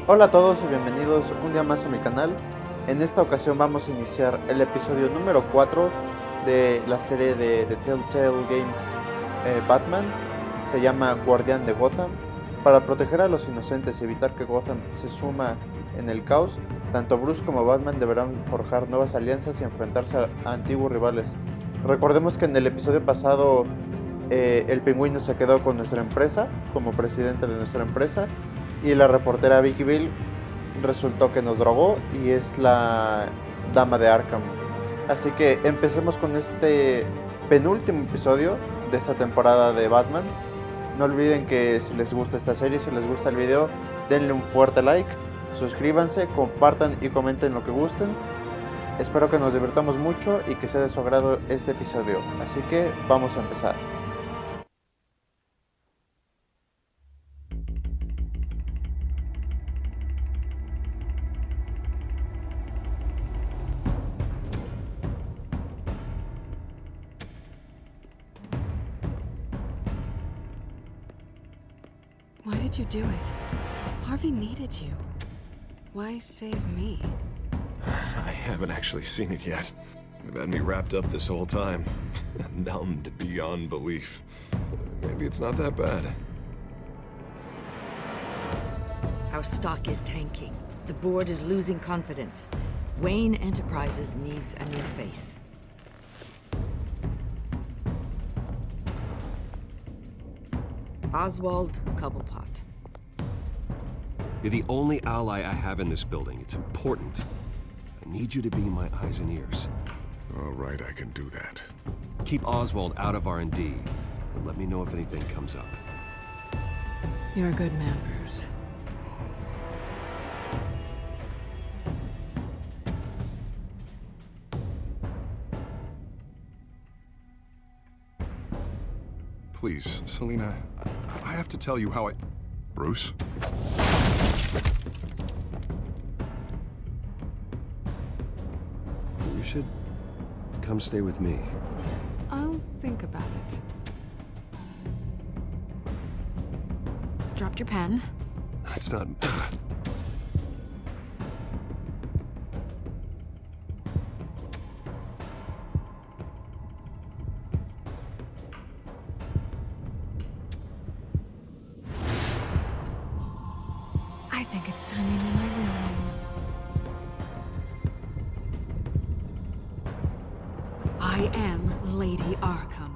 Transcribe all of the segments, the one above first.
Hola a todos y bienvenidos un día más a mi canal. En esta ocasión vamos a iniciar el episodio número 4 de la serie de Telltale Games Batman. Se llama Guardián de Gotham. Para proteger a los inocentes y evitar que Gotham se suma en el caos, tanto Bruce como Batman deberán forjar nuevas alianzas y enfrentarse a antiguos rivales. Recordemos que en el episodio pasado el Pingüino se quedó con nuestra empresa como presidente de nuestra empresa, y la reportera Vicky Bill resultó que nos drogó y es la dama de Arkham. Así que empecemos con este penúltimo episodio de esta temporada de Batman. No olviden que si les gusta esta serie, si les gusta el video, denle un fuerte like, suscríbanse, compartan y comenten lo que gusten. Espero que nos divirtamos mucho y que sea de su agrado este episodio. Así que vamos a empezar. Why did you do it? Harvey needed you. Why save me? I haven't actually seen it yet. They've had me wrapped up this whole time. Numbed beyond belief. Maybe it's not that bad. Our stock is tanking. The board is losing confidence. Wayne Enterprises needs a new face. Oswald Cobblepot. You're the only ally I have in this building. It's important. I need you to be my eyes and ears. All right, I can do that. Keep Oswald out of R&D, and let me know if anything comes up. You're a good man, Bruce. Please, Selina, I have to tell you how I... Bruce? You should come stay with me. I'll think about it. Dropped your pen. That's not... I think it's time you knew my real name. I am Lady Arkham.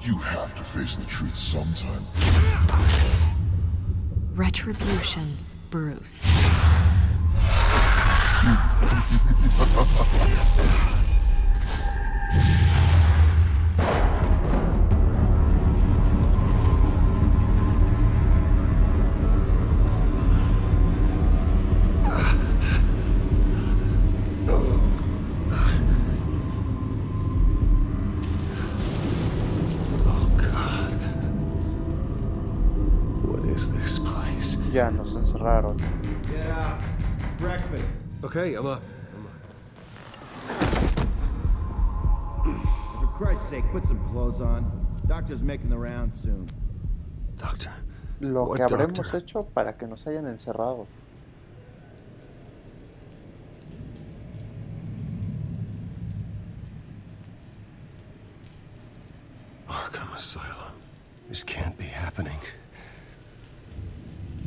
You have to face the truth sometime. Retribution, Bruce. Ya nos encerraron. Get out. Breakfast. Okay, I'm up. For Christ's sake, put some clothes on. Doctor's making the rounds soon. Doctor. Lo What que habremos doctor? hecho para que nos hayan encerrado. Arkham Asylum. This can't be happening.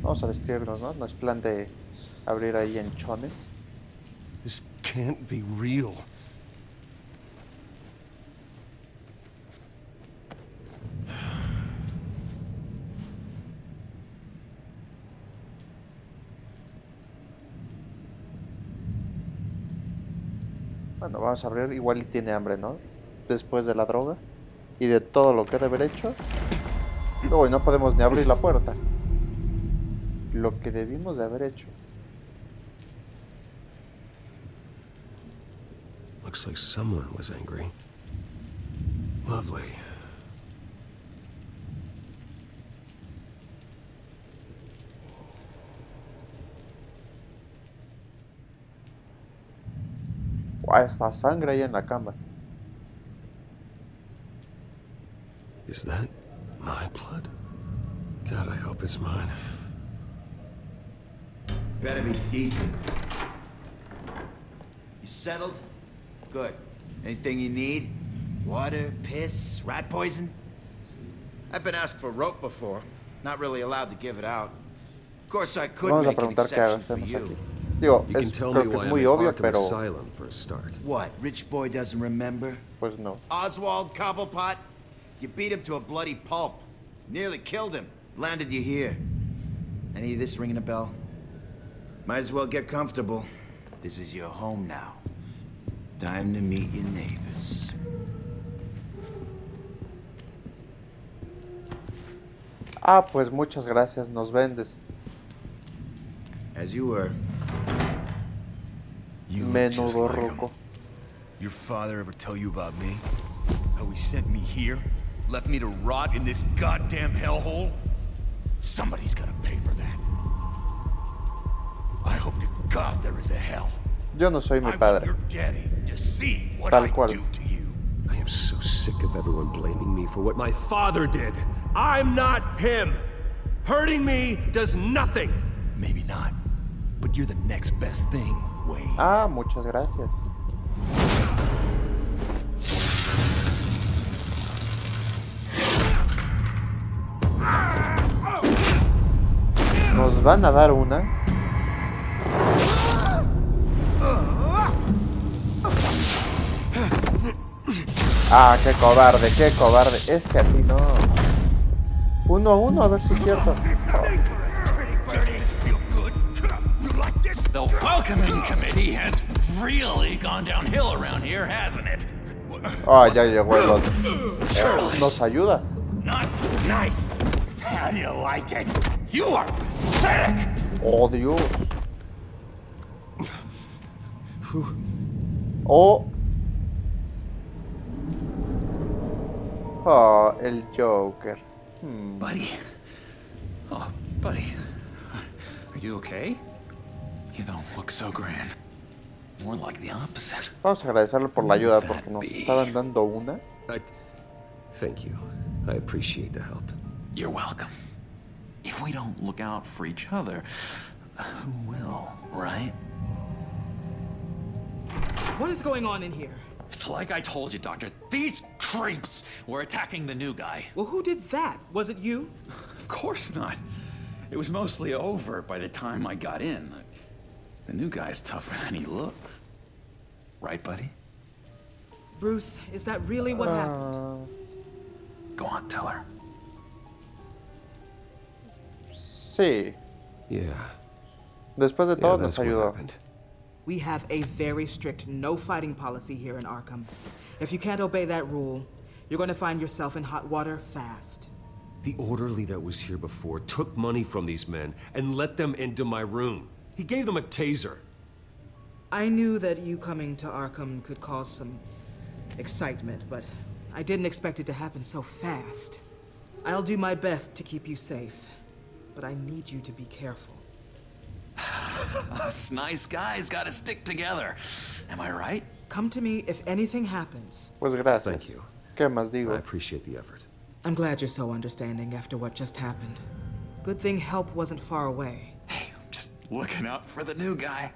Vamos a vestirnos, ¿no? No es plan de abrir ahí en chones. This can't be real. Bueno, vamos a abrir. Igual y tiene hambre, ¿no? Después de la droga y de todo lo que debe haber hecho. Uy, no podemos ni abrir la puerta. Lo que debimos de haber hecho. Looks like someone was angry. Lovely. Hasta sangre ahí en la cama. Is that my blood? God, I hope it's mine. Better be decent. You settled? Good. Anything you need? Water, piss, rat poison? I've been asked for rope before. Not really allowed to give it out. Of course, I could Vamos a make an preguntar qué exception for hacemos you. aquí. Digo, You can tell creo me que why es I'm muy in obvio, Arkham pero Asylum for a start. What, rich boy doesn't remember? pues no. Oswald Cobblepot? You beat him to a bloody pulp. Nearly killed him. Landed you here. Any of this ringing a bell? Might as well get comfortable. This is your home now. Time to meet your neighbors. Ah, pues muchas gracias, nos vendes. As you were. You look just Menudo like him. ruco. Your father ever tell you about me? How he sent me here? Left me to rot in this goddamn hellhole? Somebody's gotta pay for that. I hope to God there is a hell. Yo no soy mi I want padre. your daddy to see what Tal I cual. do to you. I am so sick of everyone blaming me for what my father did. I'm not him. Hurting me does nothing. Maybe not, but you're the next best thing, Wayne. Ah, muchas gracias. Nos van a dar una. Ah, qué cobarde, qué cobarde. Es que así no. 1-1, a ver si es cierto. The welcoming committee has really gone downhill around here, hasn't it? Ah, ya llegó el otro. Nos ayuda. Not nice. How do you like it? You are pathetic. Oh, Dios. Oh. Oh, el Joker. Buddy. Oh, buddy. Are you okay? You don't look so grand. More like the opposite. Vamos a agradecerle por la ayuda porque nos estaban dando una. Thank you. I appreciate the help. You're welcome. If we don't look out for each other, who will, right? What is going on in here? It's like I told you, Doctor. These creeps were attacking the new guy. Well, who did that? Was it you? Of course not. It was mostly over by the time I got in. The new guy's tougher than he looks. Right, buddy? Bruce, is that really what happened? Go on, tell her. Sí. Yeah. Después de todo, that's nos what ayudó. happened. We have a very strict no fighting policy here in Arkham. If you can't obey that rule, you're going to find yourself in hot water fast. The orderly that was here before took money from these men and let them into my room. He gave them a taser. I knew that you coming to Arkham could cause some excitement, but I didn't expect it to happen so fast. I'll do my best to keep you safe, but I need you to be careful. Us nice guys gotta stick together. Am I right? Come to me if anything happens. Pues gracias. Thank you. ¿Qué más digo? I appreciate the effort. I'm glad you're so understanding after what just happened. Good thing help wasn't far away. Hey, I'm just looking out for the new guy.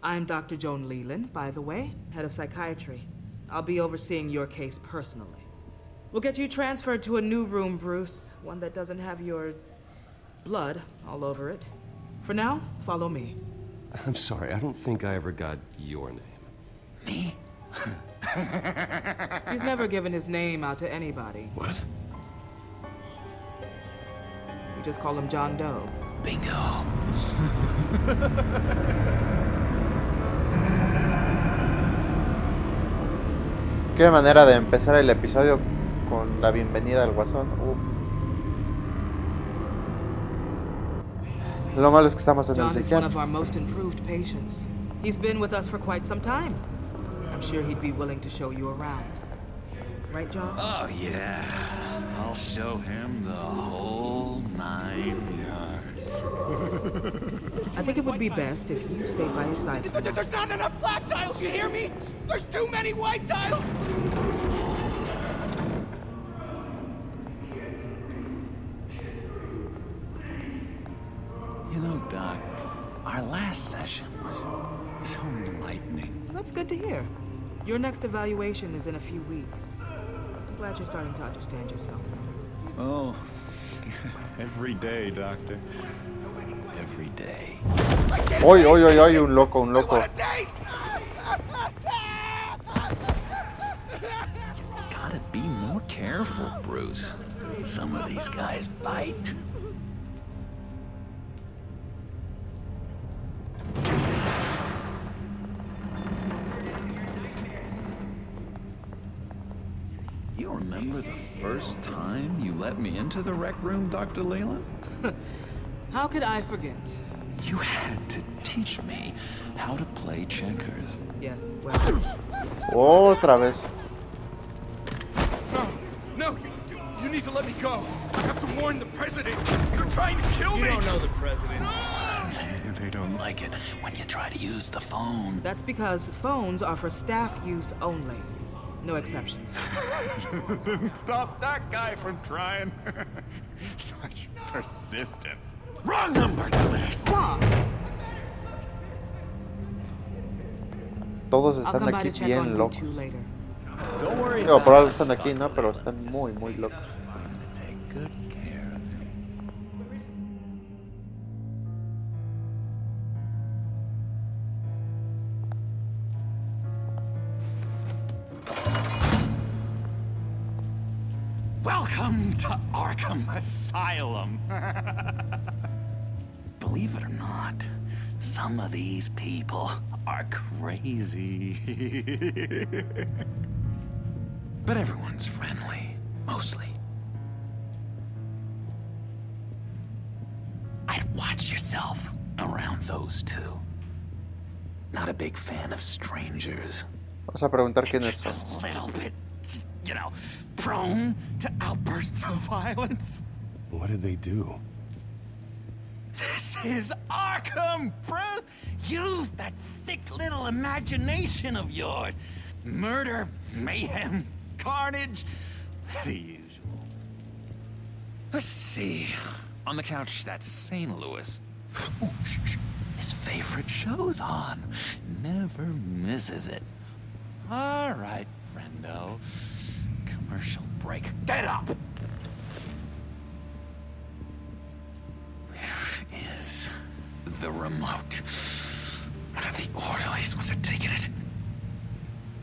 I'm Dr. Joan Leland, by the way, head of psychiatry. I'll be overseeing your case personally. We'll get you transferred to a new room, Bruce. One that doesn't have your blood all over it. For now, follow me. I'm sorry, I don't think I ever got your name. Me? He's never given his name out to anybody. What? We just call him John Doe. Bingo. Qué manera de empezar el episodio con la bienvenida al Guasón. Uf. Lo malo es que estamos en el John is one of psiquiatra. our most improved patients. He's been with us for quite some time. I'm sure he'd be willing to show you around. Right, John? Oh, yeah. I'll show him the whole 9 yards. I think it would be best if you stayed by his side. There's not enough black tiles, you hear me? There's too many white tiles! You know, Doc, our last session was so enlightening. That's good to hear. Your next evaluation is in a few weeks. I'm glad you're starting to understand yourself better. Oh, every day, Doctor. Every day. Oy, oy, oy, oy, un loco, un loco. Gotta be more careful, Bruce. Some of these guys bite. You remember the first time you let me into the rec room, Dr. Leland? How could I forget? You had to teach me how to play checkers. Yes, well... Otra vez. No, you need to let me go. I have to warn the president. You're trying to kill me. You don't know the president. They don't like it when you try to use the phone. That's because phones are for staff use only. No exceptions. Stop that guy from trying. Such persistence. Wrong number, dumbass. Stop. Todos I'll están come by to aquí check bien on you locos. two later. Don't worry Digo, about por algo us. están aquí, ¿no? Pero están muy, muy locos. Take good care of him. Welcome to Arkham Asylum. Believe it or not, some of these people are crazy. But everyone's friendly, mostly. I'd watch yourself around those two. Not a big fan of strangers. Vamos a preguntar quiénes Just son. a little bit, you know, prone to outbursts of violence. What did they do? This is Arkham, Bruce! Use that sick little imagination of yours. Murder, mayhem, carnage, the usual. Let's see. On the couch, that's St. Louis. Ooh, shh. His favorite show's on. Never misses it. All right, friendo. Commercial break. Get up! Where is the remote? One of the orderlies must have taken it.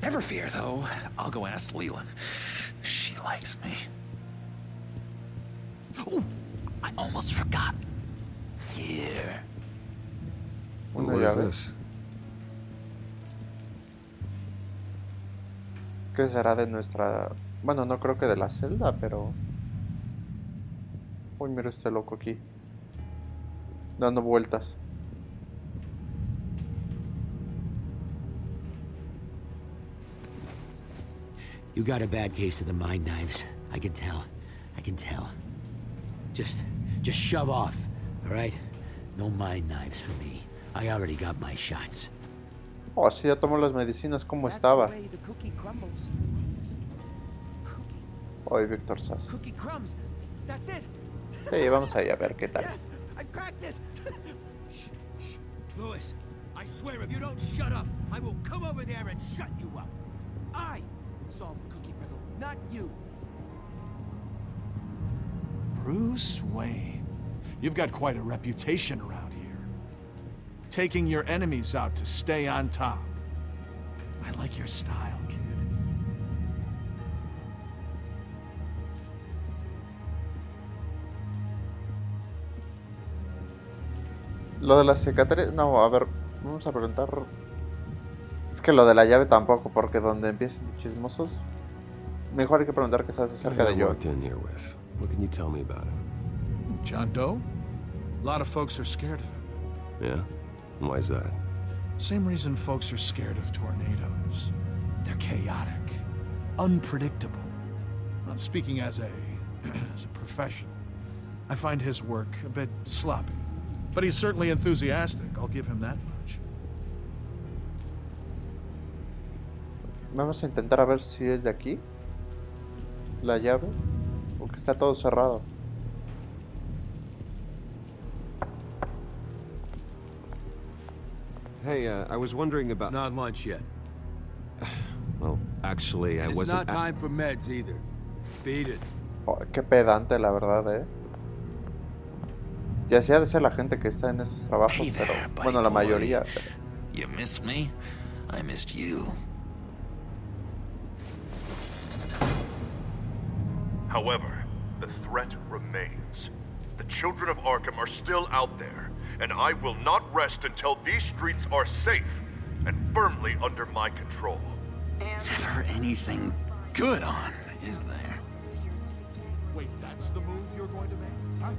Never fear, though. I'll go ask Leland. She likes me. Ooh, I almost forgot. Here. Una What is llave. this? ¿Qué será de nuestra...? Bueno, no creo que de la celda, pero... Uy, mira este loco aquí. Dando vueltas. You got a bad case of the mind knives. I can tell. I can tell. Just shove off, all right? No mind knives for me. I already got my shots. Oh, sí, ya tomó las medicinas. ¿Cómo estaba? Hoy, Víctor Sass. Cookie crumbs. That's it. Sí, vamos allá a ver qué tal. Yes, I cracked it. Shh, shh. Lewis, I swear if you don't shut up, I will come over there and shut you up. I solved the cookie riddle, not you. Bruce Wayne, you've got quite a reputation around here. Taking your enemies out to stay on top. I like your style, kid. Lo de las cicatrices... No, a ver, vamos a preguntar... Es que lo de la llave tampoco, porque donde empiecen de chismosos... Mejor hay que preguntar qué sabes acerca de I Joe. walked in here with. What can you tell me about him? John Doe? A lot of folks are scared of him. Yeah? And why is that? Same reason folks are scared of tornadoes. chaotic, unpredictable. Not speaking as a professional, I find his work a bit sloppy. But he's certainly enthusiastic, I'll give him that much. Vamos a intentar a ver si es de aquí la llave, porque está todo cerrado. Hey, I was wondering about... It's not lunch yet. Well, actually, I wasn't... It's not time for meds either. Beat it. Oh, qué pedante, la verdad, Y así ha de ser la gente que está en esos trabajos, Hey there, pero bueno, la mayoría. You missed me? I missed you. However, the threat remains. The children of Arkham are still out there, and I will not rest until these streets are safe and firmly under my control. Never anything good on, is there? Wait, that's the move you're going to make? Huh?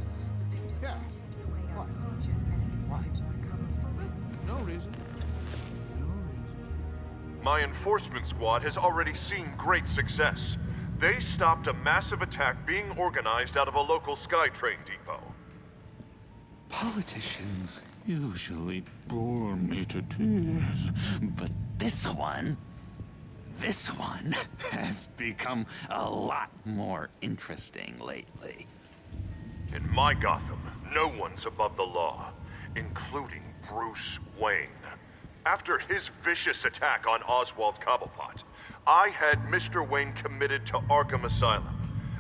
Yeah. What? Why? No reason. My enforcement squad has already seen great success. They stopped a massive attack being organized out of a local SkyTrain depot. Politicians usually bore me to tears, but this one has become a lot more interesting lately. In my Gotham, no one's above the law, including Bruce Wayne. After his vicious attack on Oswald Cobblepot, I had Mr. Wayne committed to Arkham Asylum,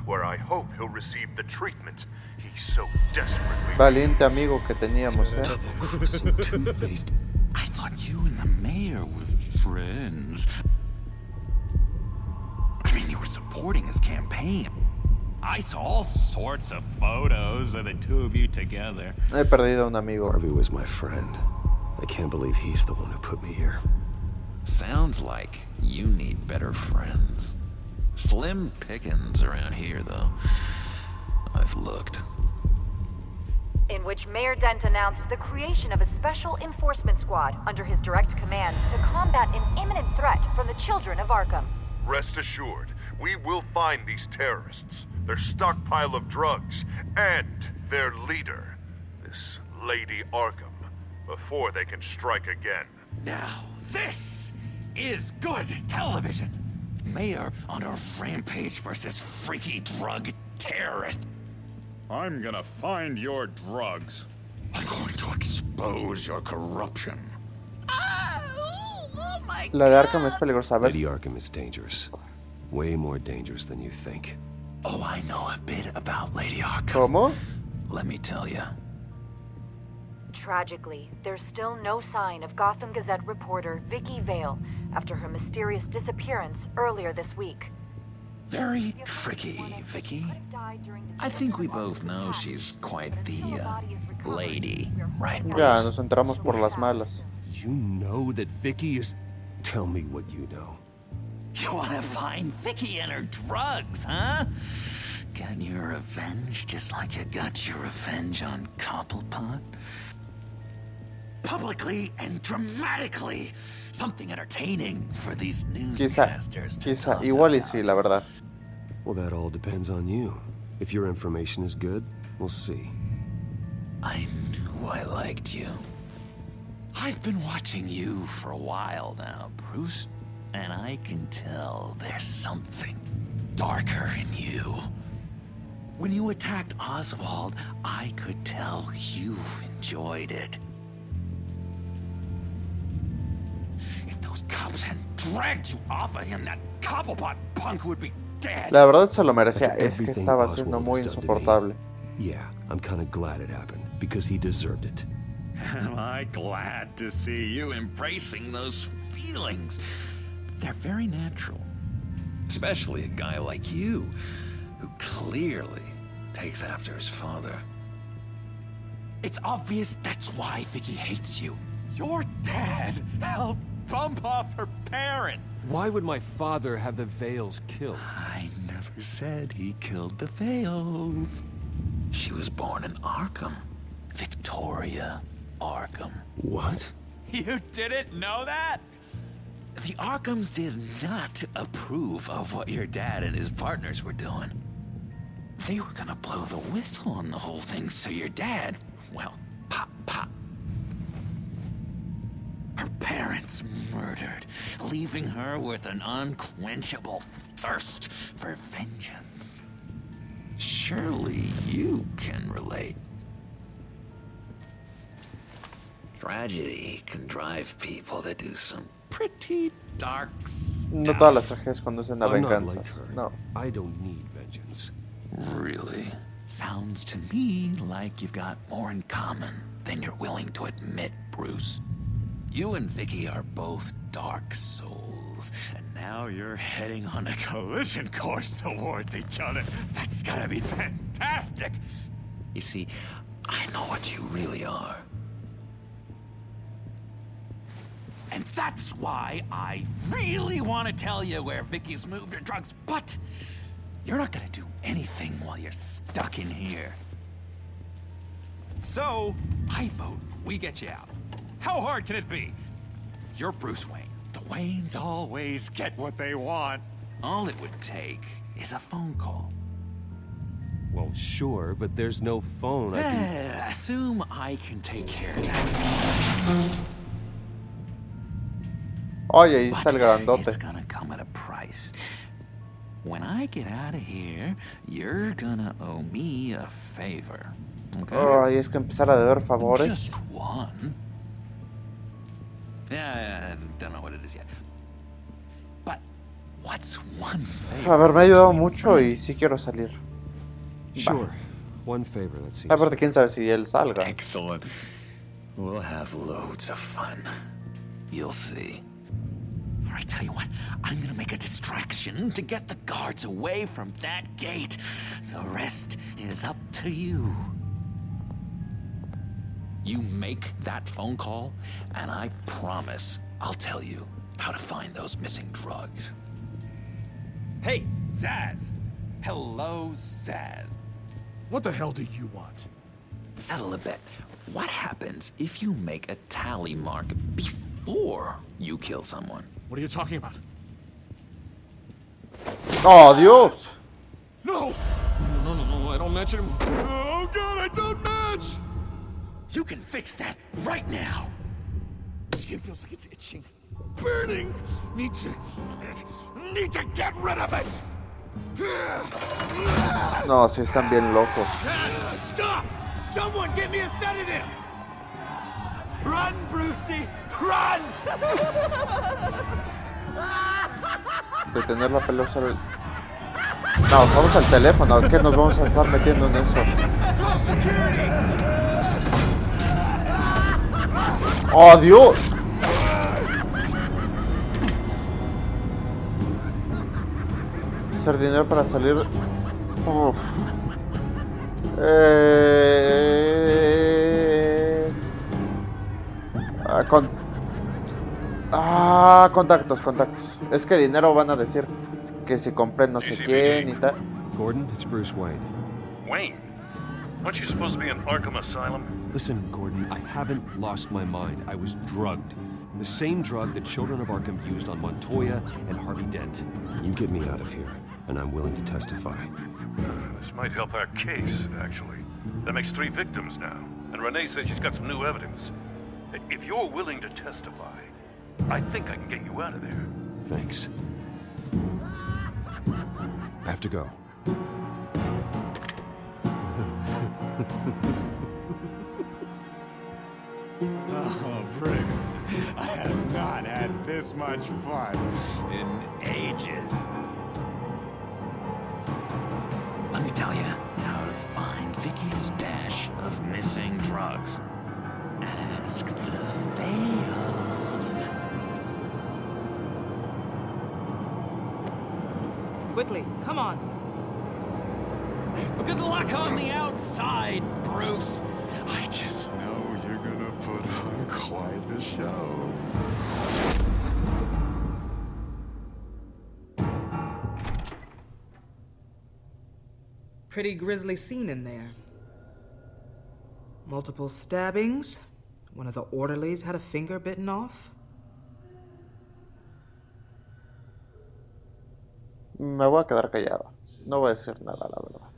where I hope he'll receive the treatment he so desperately Valiente amigo que teníamos, Double-crossing, two-faced. I thought you and the mayor were friends. I mean, you were supporting his campaign. I saw all sorts of photos of the two of you together. He perdido un amigo. Harvey was my friend. I can't believe he's the one who put me here. Sounds like you need better friends. Slim pickings around here, though. I've looked. In which Mayor Dent announced the creation of a special enforcement squad under his direct command to combat an imminent threat from the children of Arkham. Rest assured, we will find these terrorists, their stockpile of drugs, and their leader, this Lady Arkham, before they can strike again. Now, this is good television. Mayor on a rampage versus freaky drug terrorist. I'm gonna find your drugs. I'm going to expose your corruption. La de Arkham es peligrosa. A ver. Lady Arkham is dangerous. Way more dangerous than you think. Oh, I know a bit about Lady Arkham. ¿Cómo? Let me tell you. Tragically, there's still no sign of Gotham Gazette reporter Vicky Vale after her mysterious disappearance earlier this week. Very tricky, Vicky. I think we both know she's quite the lady, right, Bruce? Ya, nos enteramos por las malas. You know that Vicky is... Tell me what you know. You want to find Vicky and her drugs, huh? Get your revenge just like you got your revenge on Cobblepot? Publicly and dramatically. Something entertaining for these newscasters to Quizá, talk igual y about. sí, la verdad. Well, that all depends on you. If your information is good, we'll see. I knew I liked you. I've been watching you for a while now, Bruce, and I can tell there's something darker in you. When you attacked Oswald, I could tell you enjoyed it. If those cops hadn't dragged you off of him, that Cobblepot punk would be dead. La verdad se lo merecía. After Es que everything estaba siendo Oswald muy has done to me. insoportable. Yeah, I'm kind of glad it happened, because he deserved it. Am I glad to see you embracing those feelings? They're very natural. Especially a guy like you, who clearly takes after his father. It's obvious that's why Vicky hates you. Your dad helped bump off her parents. Why would my father have the Vales killed? I never said he killed the Vales. She was born in Arkham. Victoria Arkham. What? You didn't know that? The Arkhams did not approve of what your dad and his partners were doing. They were gonna blow the whistle on the whole thing, so your dad, well, pop. Her parents murdered, leaving her with an unquenchable thirst for vengeance. Surely you can relate. Tragedy can drive people to do some pretty dark stuff. No todas las tragedias conducen a I'm not like venganzas. her. No. I don't need vengeance. Really? Sounds to me like you've got more in common than you're willing to admit, Bruce. You and Vicky are both dark souls, and now you're heading on a collision course towards each other. That's gotta be fantastic! You see, I know what you really are. And that's why I really want to tell you where Vicky's moved her drugs, but you're not gonna do anything while you're stuck in here. So, I vote we get you out. How hard can it be? You're Bruce Wayne. The Waynes always get what they want. All it would take is a phone call. Well, sure, but there's no phone. I can... Assume I can take care of that. Oye, ahí está el grandote. It's gonna come at a price. When I get out of here, you're gonna owe me a favor. Okay? Ay, es que empezar a deber favores. Just one. Yeah, I don't know what it is yet. But what's one favor? A ver, me ha ayudado mucho y sí quiero salir. Sure. One favor, let's see. Aparte, quién sabe si él salga. Excellent. We'll have loads of fun. You'll see. All right, tell you what. I'm gonna make a distraction to get the guards away from that gate. The rest is up to you. You make that phone call, and I promise I'll tell you how to find those missing drugs. Hey, Zaz. Hello, Zaz. What the hell do you want? Settle a bet. What happens if you make a tally mark before you kill someone? What are you talking about? Oh, Dios. No, I don't match him. Oh, God, I don't match! You can fix that right now. Skin feels like it's itching. Burning! Need to get rid of it! No, sí están bien locos. Stop! Someone get me a sedative! Run, Brucey! Run! Detener la pelea, usar el... No, usamos el teléfono. ¿Qué nos vamos a estar metiendo en eso? ¡Oh, Dios! Hacer dinero para salir... Uf. Contactos. Es que dinero van a decir que si compré no sé quién y tal. Gordon, it's Bruce Wayne. Wayne? Aren't you supposed to be in Arkham Asylum? Listen, Gordon, I haven't lost my mind. I was drugged. The same drug the children of Arkham used on Montoya and Harvey Dent. You get me out of here, and I'm willing to testify. This might help our case, actually. That makes 3 victims now. And Renee says she's got some new evidence. If you're willing to testify, I think I can get you out of there. Thanks. I have to go. Oh, Briggs, I have not had this much fun in ages. Let me tell you how to find Vicky's stash of missing drugs. Ask the Fails. Quickly, come on. Good luck on the outside, Bruce. I just know you're gonna put on quite the show. Pretty grisly scene in there. Multiple stabbings. One of the orderlies had a finger bitten off. Me voy a quedar callado. No voy a decir nada, la verdad.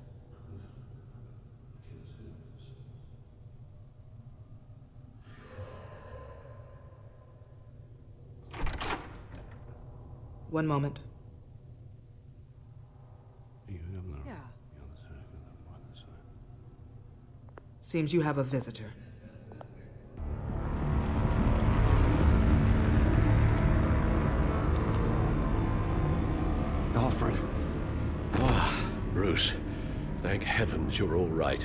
One moment. Seems you have a visitor. Alfred. Ah, Bruce. Thank heavens you're all right.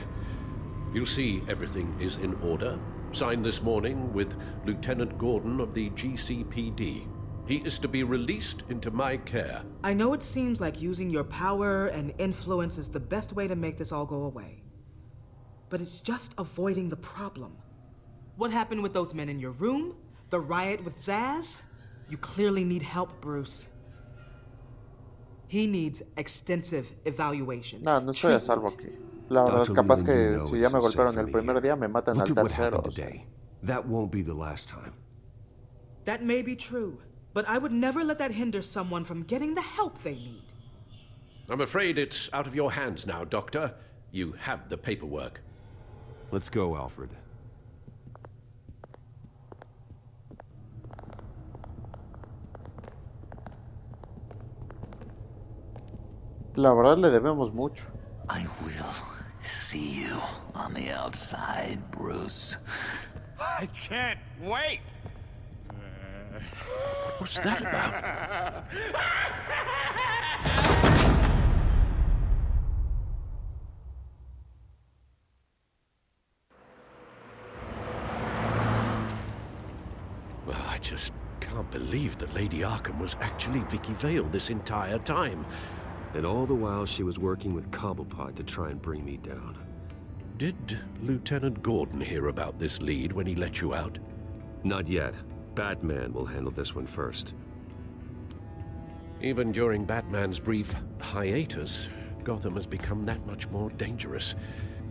You'll see everything is in order. Signed this morning with Lieutenant Gordon of the GCPD. He is to be released into my care. I know it seems like using your power and influence is the best way to make this all go away. But it's just avoiding the problem. What happened with those men in your room? The riot with Zaz? You clearly need help, Bruce. He needs extensive evaluation. No, no estoy a salvo aquí. La verdad, capaz que si ya me golpearon el primer día, me matan al tercero. O sea. That won't be the last time. That may be true, but I would never let that hinder someone from getting the help they need. I'm afraid it's out of your hands now, Doctor. You have the paperwork. Let's go, Alfred. La verdad le debemos mucho. I will see you on the outside, Bruce. I can't wait! What's that about? Well, I just can't believe that Lady Arkham was actually Vicky Vale this entire time. And all the while she was working with Cobblepot to try and bring me down. Did Lieutenant Gordon hear about this lead when he let you out? Not yet. Batman will handle this one first. Even during Batman's brief hiatus, Gotham has become that much more dangerous.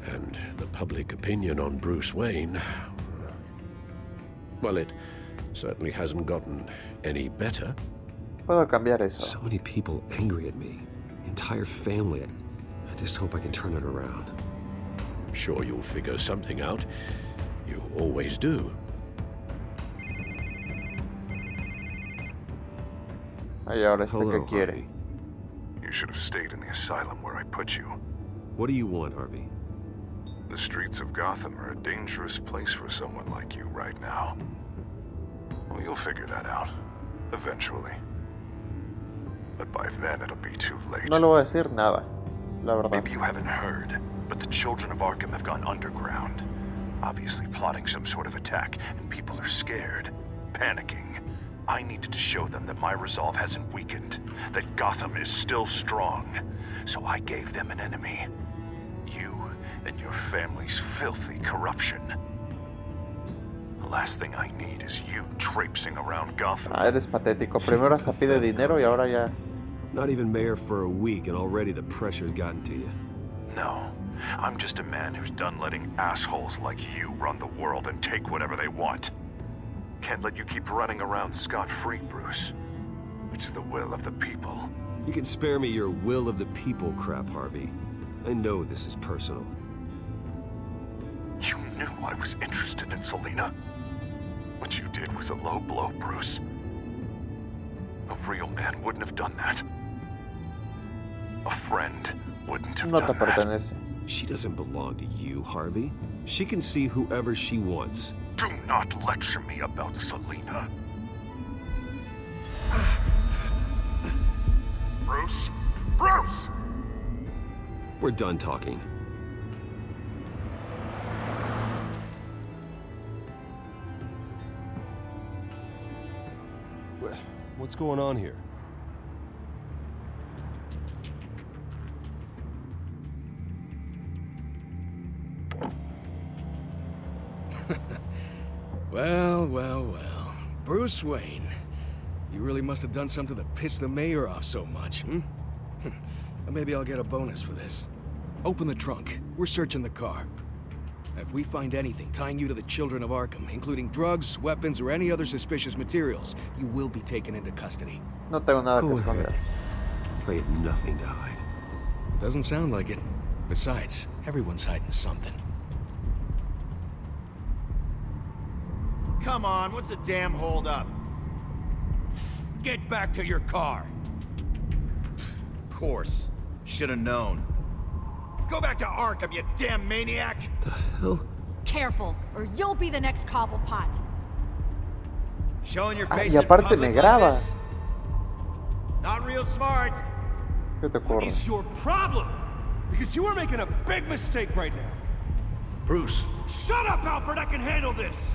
And the public opinion on Bruce Wayne... well, it certainly hasn't gotten any better. Puedo cambiar eso. So many people angry at me. Entire family. I just hope I can turn it around. I'm sure you'll figure something out. You always do. Ay, ahora este Hello, que quiere. Harvey. You should have stayed in the asylum where I put you. What do you want, Harvey? The streets of Gotham are a dangerous place for someone like you right now. Well, you'll figure that out. Eventually. But by then it'll be too late. No le voy a decir nada, la verdad. Maybe you haven't heard, but the children of Arkham have gone underground. Obviously plotting some sort of attack, and people are scared, panicking. I needed to show them that my resolve hasn't weakened, that Gotham is still strong. So I gave them an enemy. You and your family's filthy corruption. The last thing I need is you traipsing around Gotham. Ah, eres patético. Primero hasta pide dinero y ahora ya... Not even mayor for a week and already the pressure's gotten to you. No. I'm just a man who's done letting assholes like you run the world and take whatever they want. Can't let you keep running around scot-free, Bruce. It's the will of the people. You can spare me your will of the people crap, Harvey. I know this is personal. You knew I was interested in Selina. What you did was a low blow, Bruce. A real man wouldn't have done that. A friend wouldn't have No te done that. pertenece. She doesn't belong to you, Harvey. She can see whoever she wants. Do not lecture me about Selina. Bruce? Bruce! We're done talking. What's going on here? Well. Bruce Wayne. You really must have done something to piss the mayor off so much, hmm? Maybe I'll get a bonus for this. Open the trunk. We're searching the car. If we find anything tying you to the children of Arkham, including drugs, weapons, or any other suspicious materials, you will be taken into custody. No tengo nada que esconder. I had nothing to hide. Doesn't sound like it. Besides, everyone's hiding something. Come on, what's the damn holdup? Get back to your car. Of course. Should have known. Go back to Arkham, you damn maniac! The hell? Careful, or you'll be the next Cobblepot. Showing your face y aparte in me public graba. like this? Not real smart. ¿Qué te What ocurre? is your problem? Because you are making a big mistake right now. Bruce. Shut up, Alfred! I can handle this!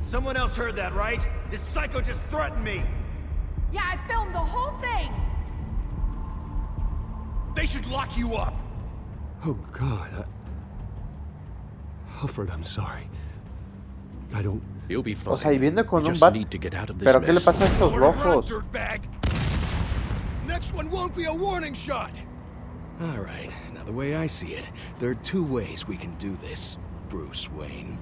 Someone else heard that, right? This psycho just threatened me. Yeah, I filmed the whole thing! They should lock you up! Oh, God. Alfred, I'm sorry. I don't... You'll be fine. O sea, y viene con You un just bat. need to get out of this Pero ¿qué le mess. pasa a estos rojos? Next one won't be a warning shot. All right, now the way I see it, there are two ways we can do this, Bruce Wayne.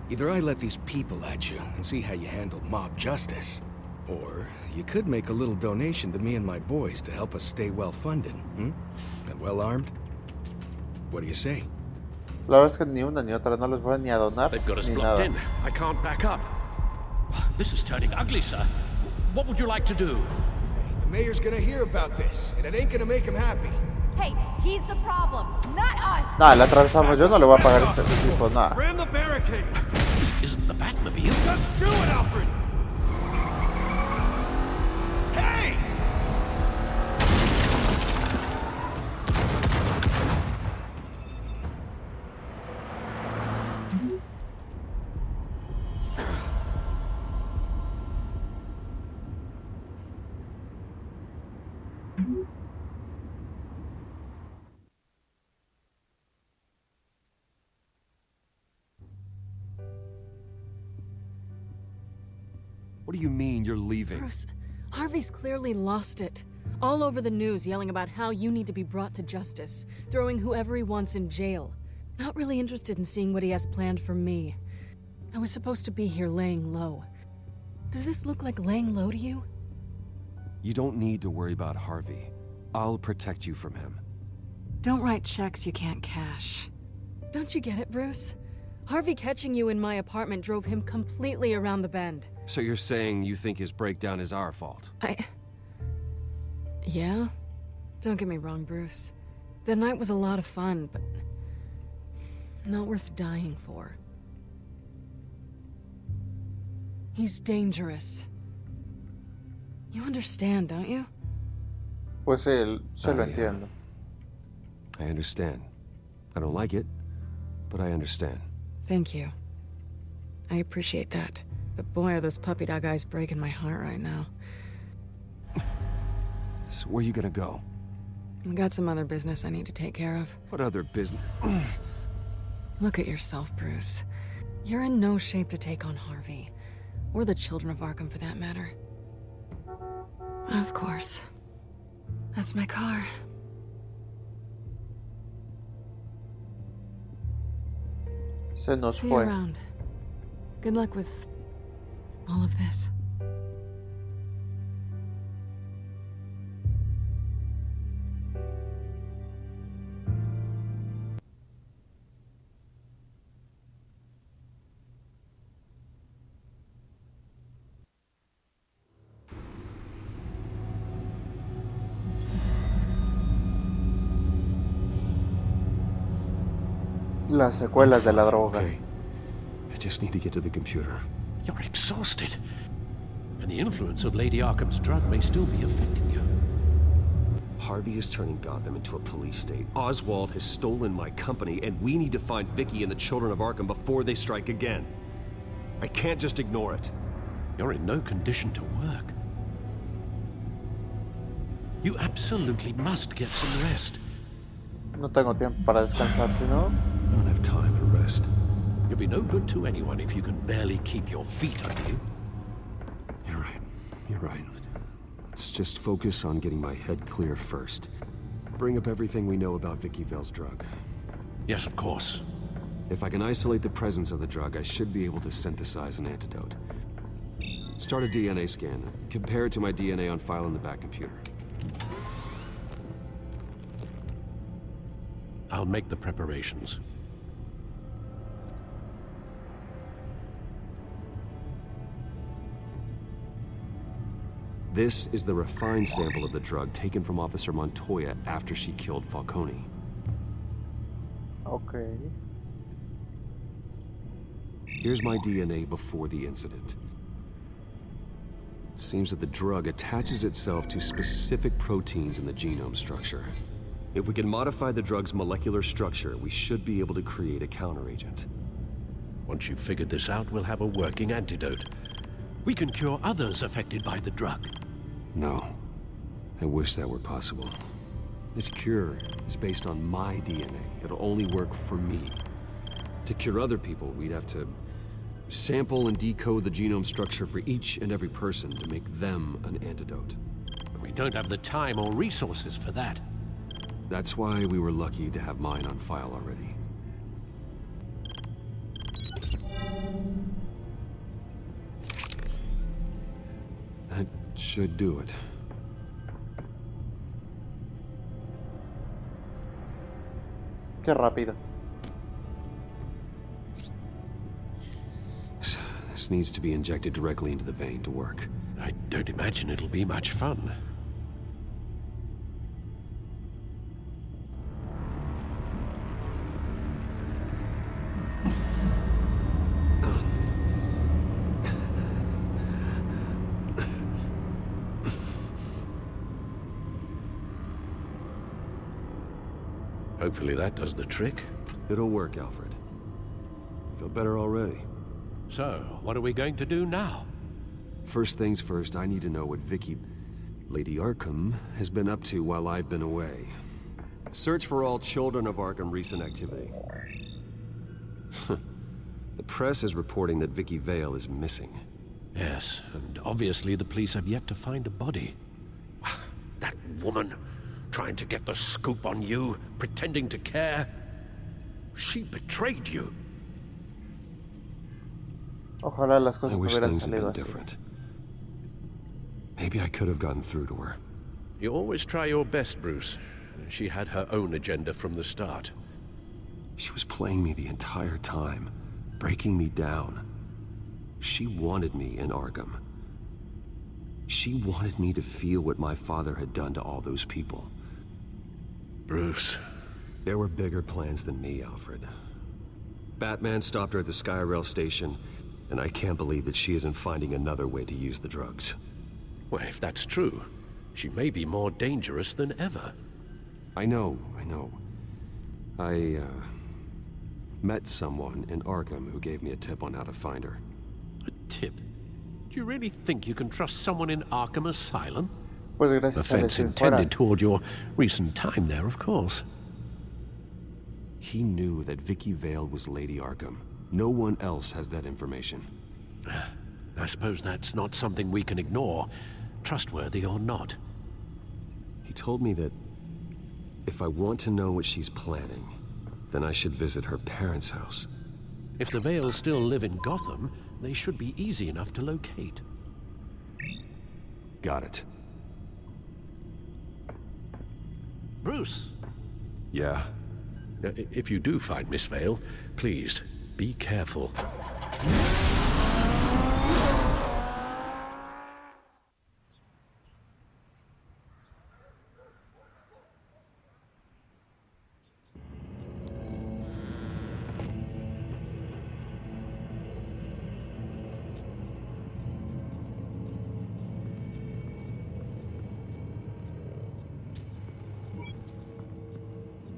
Either I let these people at you and see how you handle mob justice, or you could make a little donation to me and my boys to help us stay well-funded, and well-armed. What do you say? La verdad es que ni una ni otra, no les voy ni a donar They've got us ni blocked nada. in. I can't back up. This is turning ugly, sir. What would you like to do? The mayor's gonna hear about this, and it ain't gonna make him happy. Hey, he's the problem, not us! Nah, la atravesamos, yo no le voy a pagar ese tipo, nada. Ram the barricade! This isn't the Batmobile. Just do it, Alfred! Hey! What do you mean you're leaving? Bruce, Harvey's clearly lost it. All over the news yelling about how you need to be brought to justice, throwing whoever he wants in jail. Not really interested in seeing what he has planned for me. I was supposed to be here laying low. Does this look like laying low to you? You don't need to worry about Harvey. I'll protect you from him. Don't write checks you can't cash. Don't you get it, Bruce? Harvey catching you in my apartment drove him completely around the bend. So you're saying you think his breakdown is our fault? Yeah? Don't get me wrong, Bruce. The night was a lot of fun, but not worth dying for. He's dangerous. You understand, don't you? Pues sí, se lo entiendo. I understand. I don't like it, but I understand. Thank you. I appreciate that. But boy, are those puppy dog eyes breaking my heart right now. So where are you gonna go? I got some other business I need to take care of. What other business? Look at yourself, Bruce. You're in no shape to take on Harvey. Or the children of Arkham, for that matter. Of course. That's my car. Se nos See you fue. around. Good luck with all of this. Las secuelas de la droga. Okay. I just need to get to the computer. You're exhausted. And the influence of Lady Arkham's drug may still be affecting you. Harvey is turning Gotham into a police state. Oswald has stolen my company, and we need to find Vicky and the children of Arkham before they strike again. I can't just ignore it. You're in no condition to work. You absolutely must get some rest. No tengo tiempo para descansar, si no... I don't have time to rest. You'll be no good to anyone if you can barely keep your feet under you. You're right. You're right. Let's just focus on getting my head clear first. Bring up everything we know about Vicky Vale's drug. Yes, of course. If I can isolate the presence of the drug, I should be able to synthesize an antidote. Start a DNA scan. Compare it to my DNA on file in the back computer. I'll make the preparations. This is the refined sample of the drug taken from Officer Montoya after she killed Falcone. Okay. Here's my DNA before the incident. It seems that the drug attaches itself to specific proteins in the genome structure. If we can modify the drug's molecular structure, we should be able to create a counteragent. Once you've figured this out, we'll have a working antidote. We can cure others affected by the drug. No. I wish that were possible. This cure is based on my DNA. It'll only work for me. To cure other people, we'd have to sample and decode the genome structure for each and every person to make them an antidote. We don't have the time or resources for that. That's why we were lucky to have mine on file already. That should do it. Qué rápido. This needs to be injected directly into the vein to work. I don't imagine it'll be much fun. Hopefully that does the trick. It'll work, Alfred. I feel better already. So, what are we going to do now? First things first, I need to know what Lady Arkham, has been up to while I've been away. Search for all children of Arkham recent activity. The press is reporting that Vicky Vale is missing. Yes, and obviously the police have yet to find a body. That woman, trying to get the scoop on you, pretending to care. She betrayed you. Ojalá las cosas I no wish hubieran things had been salido así. different. Maybe I could have gotten through to her. You always try your best, Bruce. She had her own agenda from the start. She was playing me the entire time, breaking me down. She wanted me in Arkham. She wanted me to feel what my father had done to all those people. Bruce. There were bigger plans than me, Alfred. Batman stopped her at the Skyrail station, and I can't believe that she isn't finding another way to use the drugs. Well, if that's true, she may be more dangerous than ever. I know. I met someone in Arkham who gave me a tip on how to find her. A tip? Do you really think you can trust someone in Arkham Asylum? Pues gracias a Offense eso intended toward your recent time there, of course. He knew that Vicky Vale was Lady Arkham. No one else has that information. I suppose that's not something we can ignore, trustworthy or not. He told me that if I want to know what she's planning, then I should visit her parents' house. If the Vales still live in Gotham, they should be easy enough to locate. Got it. Bruce! Yeah? If you do find Miss Vale, please, be careful.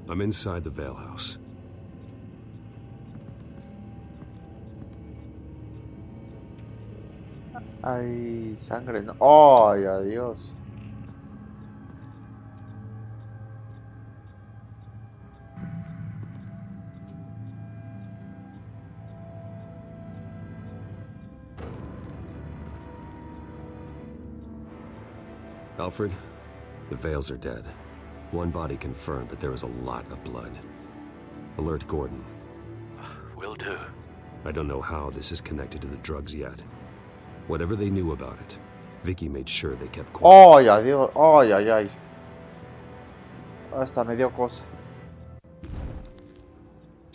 I'm inside the Vale house. Hay sangre, ¿no? ¡Ay, adiós! Alfred, the Vales are dead. One body confirmed, but there is a lot of blood. Alert Gordon. Will do. I don't know how this is connected to the drugs yet. Whatever they knew about it, Vicky made sure they kept quiet. ¡Ay, adiós! ¡Ay, ay, ay! Hasta me dio cosa.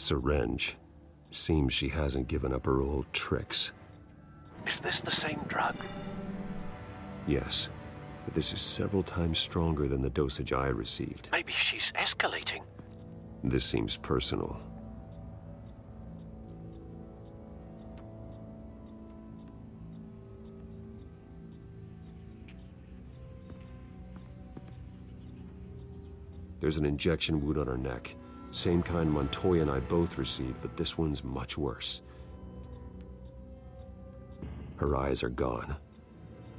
Syringe. Seems she hasn't given up her old tricks. Is this the same drug? Yes, but this is several times stronger than the dosage I received. Maybe she's escalating. This seems personal. There's an injection wound on her neck. Same kind Montoya and I both received, but this one's much worse. Her eyes are gone.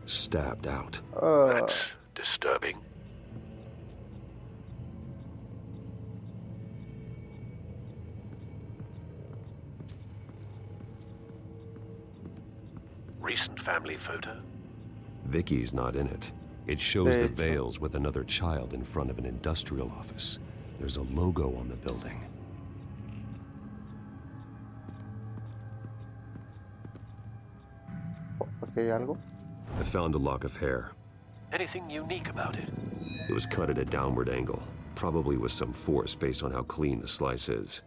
Stabbed out. That's disturbing. Recent family photo? Vicky's not in it. It shows the Vales with another child in front of an industrial office. There's a logo on the building. Okay, algo? I found a lock of hair. Anything unique about it? It was cut at a downward angle, probably with some force based on how clean the slice is.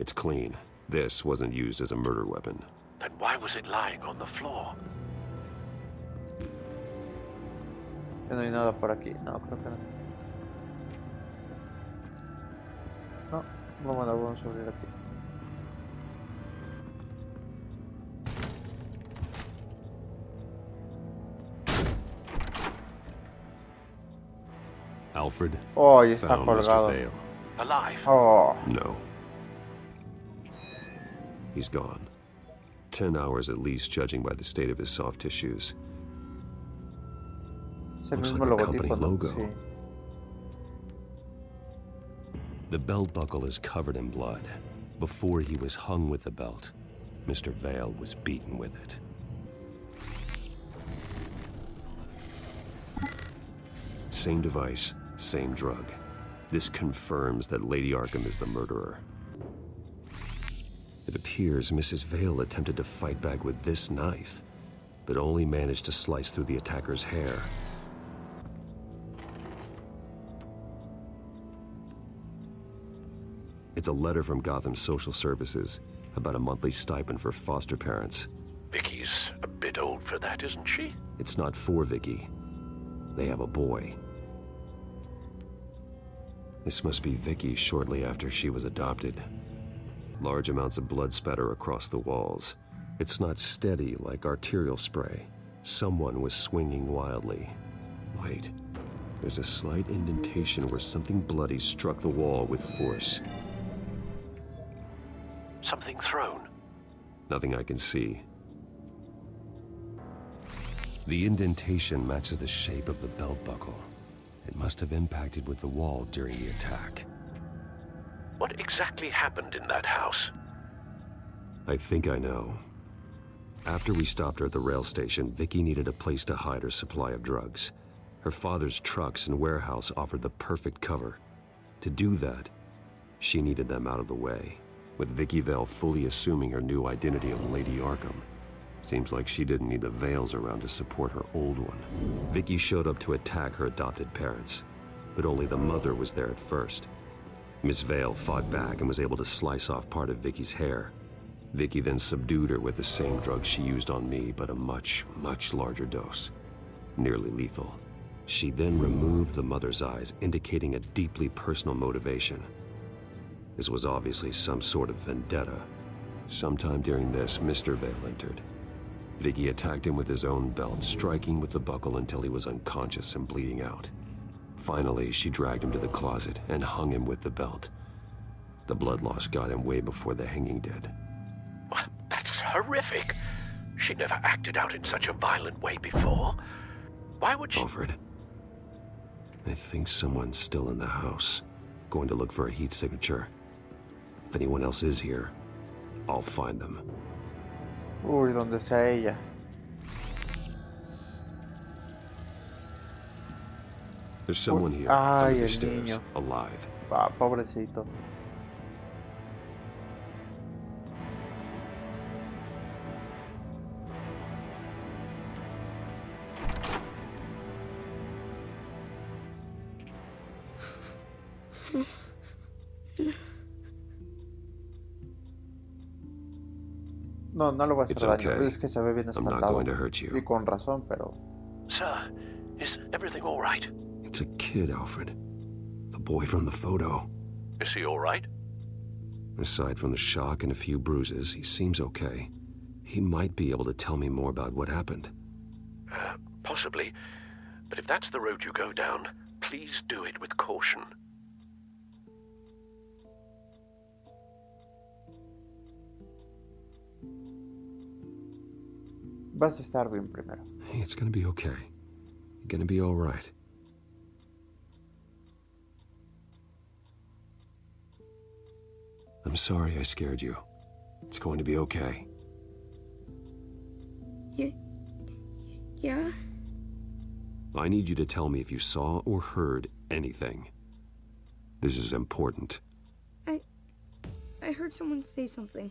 It's clean. This wasn't used as a murder weapon. Then why was it lying on the floor? No hay nada por aquí. No, creo que no. No, vamos a abrir aquí. Alfred. Oh, ya está found colgado. Mr. Vale. Alive? Oh. No. He's gone. 10 hours at least, judging by the state of his soft tissues. Es el Looks mismo like a company logotipo, ¿no? logo. Sí. The belt buckle is covered in blood. Before he was hung with the belt, Mr. Vale was beaten with it. Same device, same drug. This confirms that Lady Arkham is the murderer. It appears Mrs. Vale attempted to fight back with this knife, but only managed to slice through the attacker's hair. It's a letter from Gotham Social Services about a monthly stipend for foster parents. Vicky's a bit old for that, isn't she? It's not for Vicky. They have a boy. This must be Vicky shortly after she was adopted. Large amounts of blood spatter across the walls. It's not steady like arterial spray. Someone was swinging wildly. Wait, there's a slight indentation where something bloody struck the wall with force. Something thrown? Nothing I can see. The indentation matches the shape of the belt buckle. It must have impacted with the wall during the attack. What exactly happened in that house? I think I know. After we stopped her at the rail station, Vicky needed a place to hide her supply of drugs. Her father's trucks and warehouse offered the perfect cover. To do that, she needed them out of the way, with Vicky Vale fully assuming her new identity of Lady Arkham. Seems like she didn't need the Vales around to support her old one. Vicky showed up to attack her adopted parents, but only the mother was there at first. Miss Vale fought back and was able to slice off part of Vicky's hair. Vicky then subdued her with the same drug she used on me, but a much, much larger dose. Nearly lethal. She then removed the mother's eyes, indicating a deeply personal motivation. This was obviously some sort of vendetta. Sometime during this, Mr. Vale entered. Vicky attacked him with his own belt, striking with the buckle until he was unconscious and bleeding out. Finally, she dragged him to the closet and hung him with the belt. The blood loss got him way before the hanging did. That's horrific. She never acted out in such a violent way before. Why would she... Alfred, I think someone's still in the house. Going to look for a heat signature. If anyone else is here, I'll find them. Uy, donde sea ella. There's someone here. Ay, under the el stairs, niño. alive. Ah, pobrecito. No, no le voy a hacer It's daño. okay. Es que se ve bien I'm not espantado. going to hurt you. Y con razón, pero... Sir, is everything all right? It's a kid, Alfred. The boy from the photo. Is he all right? Aside from the shock and a few bruises, he seems okay. He might be able to tell me more about what happened. Possibly. But if that's the road you go down, please do it with caution. Vas a estar bien primero. Hey, it's gonna be okay. You're gonna be all right. I'm sorry I scared you. It's going to be okay. Yeah? I need you to tell me if you saw or heard anything. This is important. I heard someone say something.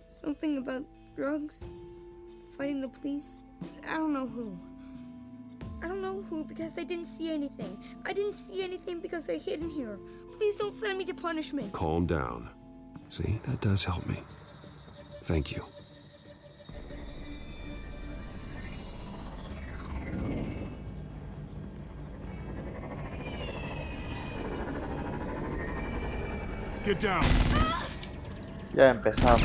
Something about drugs, fighting the police. I don't know who. I don't know who because I didn't see anything. I didn't see anything because they're hidden here. Please don't send me to punishment. Calm down. See, that does help me. Thank you. Get down. Ya empezamos.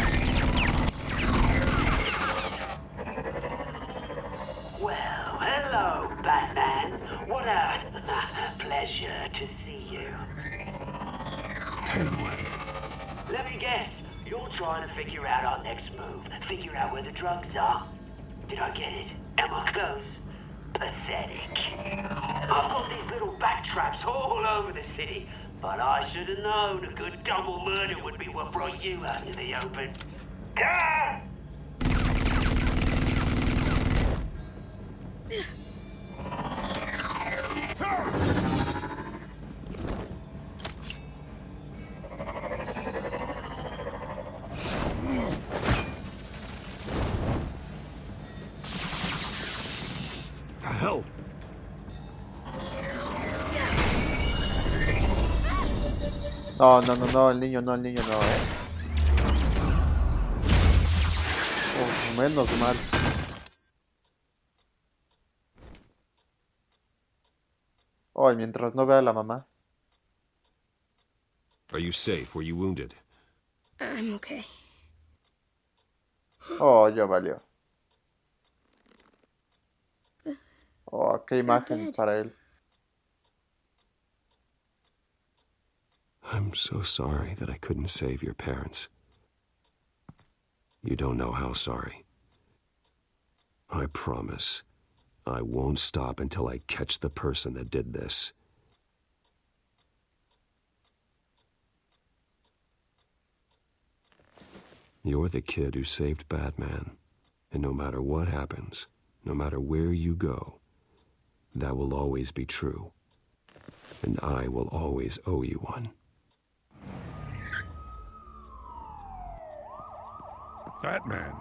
Well, hello, Batman. What a pleasure to see you. Penguin. Let me guess. You're trying to figure out our next move. Figure out where the drugs are. Did I get it? Am I close? Pathetic. I've got these little bat traps all over the city. But I should have known a good double murder would be what brought you out in the open. Ah! The hell? No, no, no, no, el niño no, Oh, menos mal. Oh, y mientras no vea a la mamá. Are you safe? Were you wounded? I'm okay. Oh, ya valió. Oh, qué imagen para él. I'm so sorry that I couldn't save your parents. You don't know how sorry. I promise, I won't stop until I catch the person that did this. You're the kid who saved Batman. And no matter what happens, no matter where you go, that will always be true. And I will always owe you one. Batman.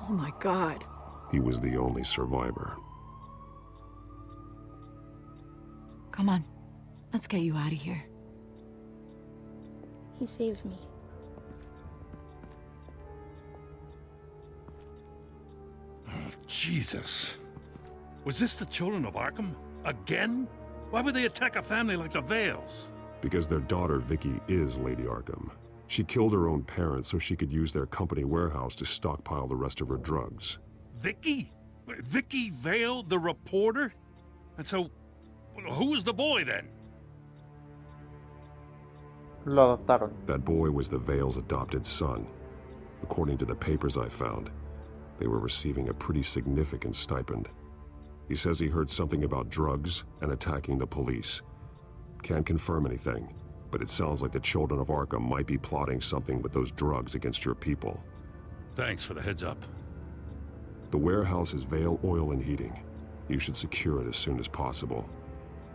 Oh my God. He was the only survivor. Come on. Let's get you out of here. He saved me. Jesus. Was this the children of Arkham? Again? Why would they attack a family like the Vales? Because their daughter, Vicky, is Lady Arkham. She killed her own parents so she could use their company warehouse to stockpile the rest of her drugs. Vicky? Vicky Vale, the reporter? And so, who was the boy then? Lo adoptaron. That boy was the Vale's adopted son. According to the papers I found, they were receiving a pretty significant stipend. He says he heard something about drugs and attacking the police. Can't confirm anything, but it sounds like the children of Arkham might be plotting something with those drugs against your people. Thanks for the heads up. The warehouse is Vale Oil and Heating. You should secure it as soon as possible.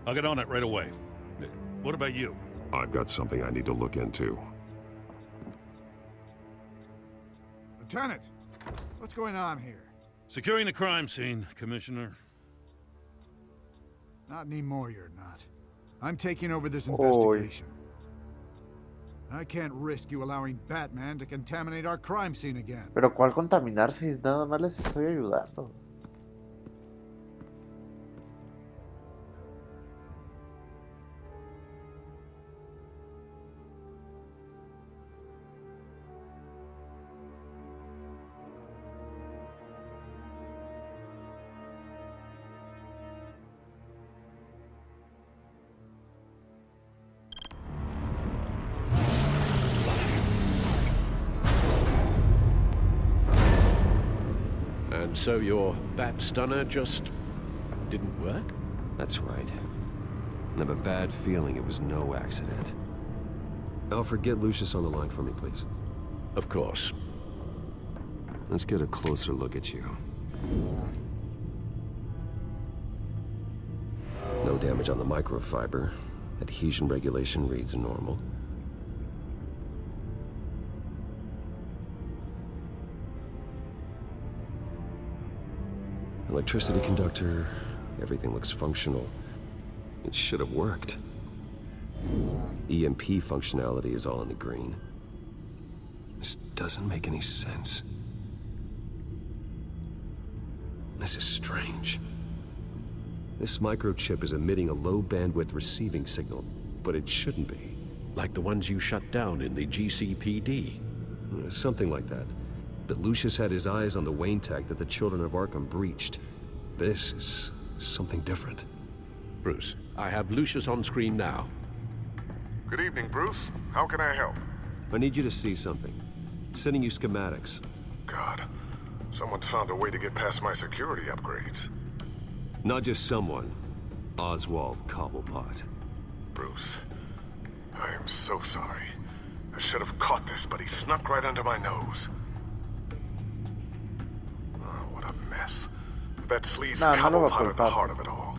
I'll get on it right away. What about you? I've got something I need to look into. Lieutenant, what's going on here? Securing the crime scene, Commissioner. Not anymore, you're not. I'm taking over this investigation. I can't risk you allowing Batman to contaminate our crime scene again. Pero ¿cuál contaminar si nada más les estoy ayudando? And so your bat stunner just didn't work? That's right. I have a bad feeling it was no accident. Alfred, get Lucius on the line for me, please. Of course. Let's get a closer look at you. No damage on the microfiber. Adhesion regulation reads normal. Electricity conductor, everything looks functional. It should have worked. EMP functionality is all in the green. This doesn't make any sense. This is strange. This microchip is emitting a low bandwidth receiving signal, but it shouldn't be. Like the ones you shut down in the GCPD. Something like that. But Lucius had his eyes on the Wayne tech that the Children of Arkham breached. This is something different. Bruce, I have Lucius on screen now. Good evening, Bruce. How can I help? I need you to see something. Sending you schematics. God, someone's found a way to get past my security upgrades. Not just someone. Oswald Cobblepot. Bruce, I am so sorry. I should have caught this, but he snuck right under my nose. That sleaze Cobblepot at the heart of it all.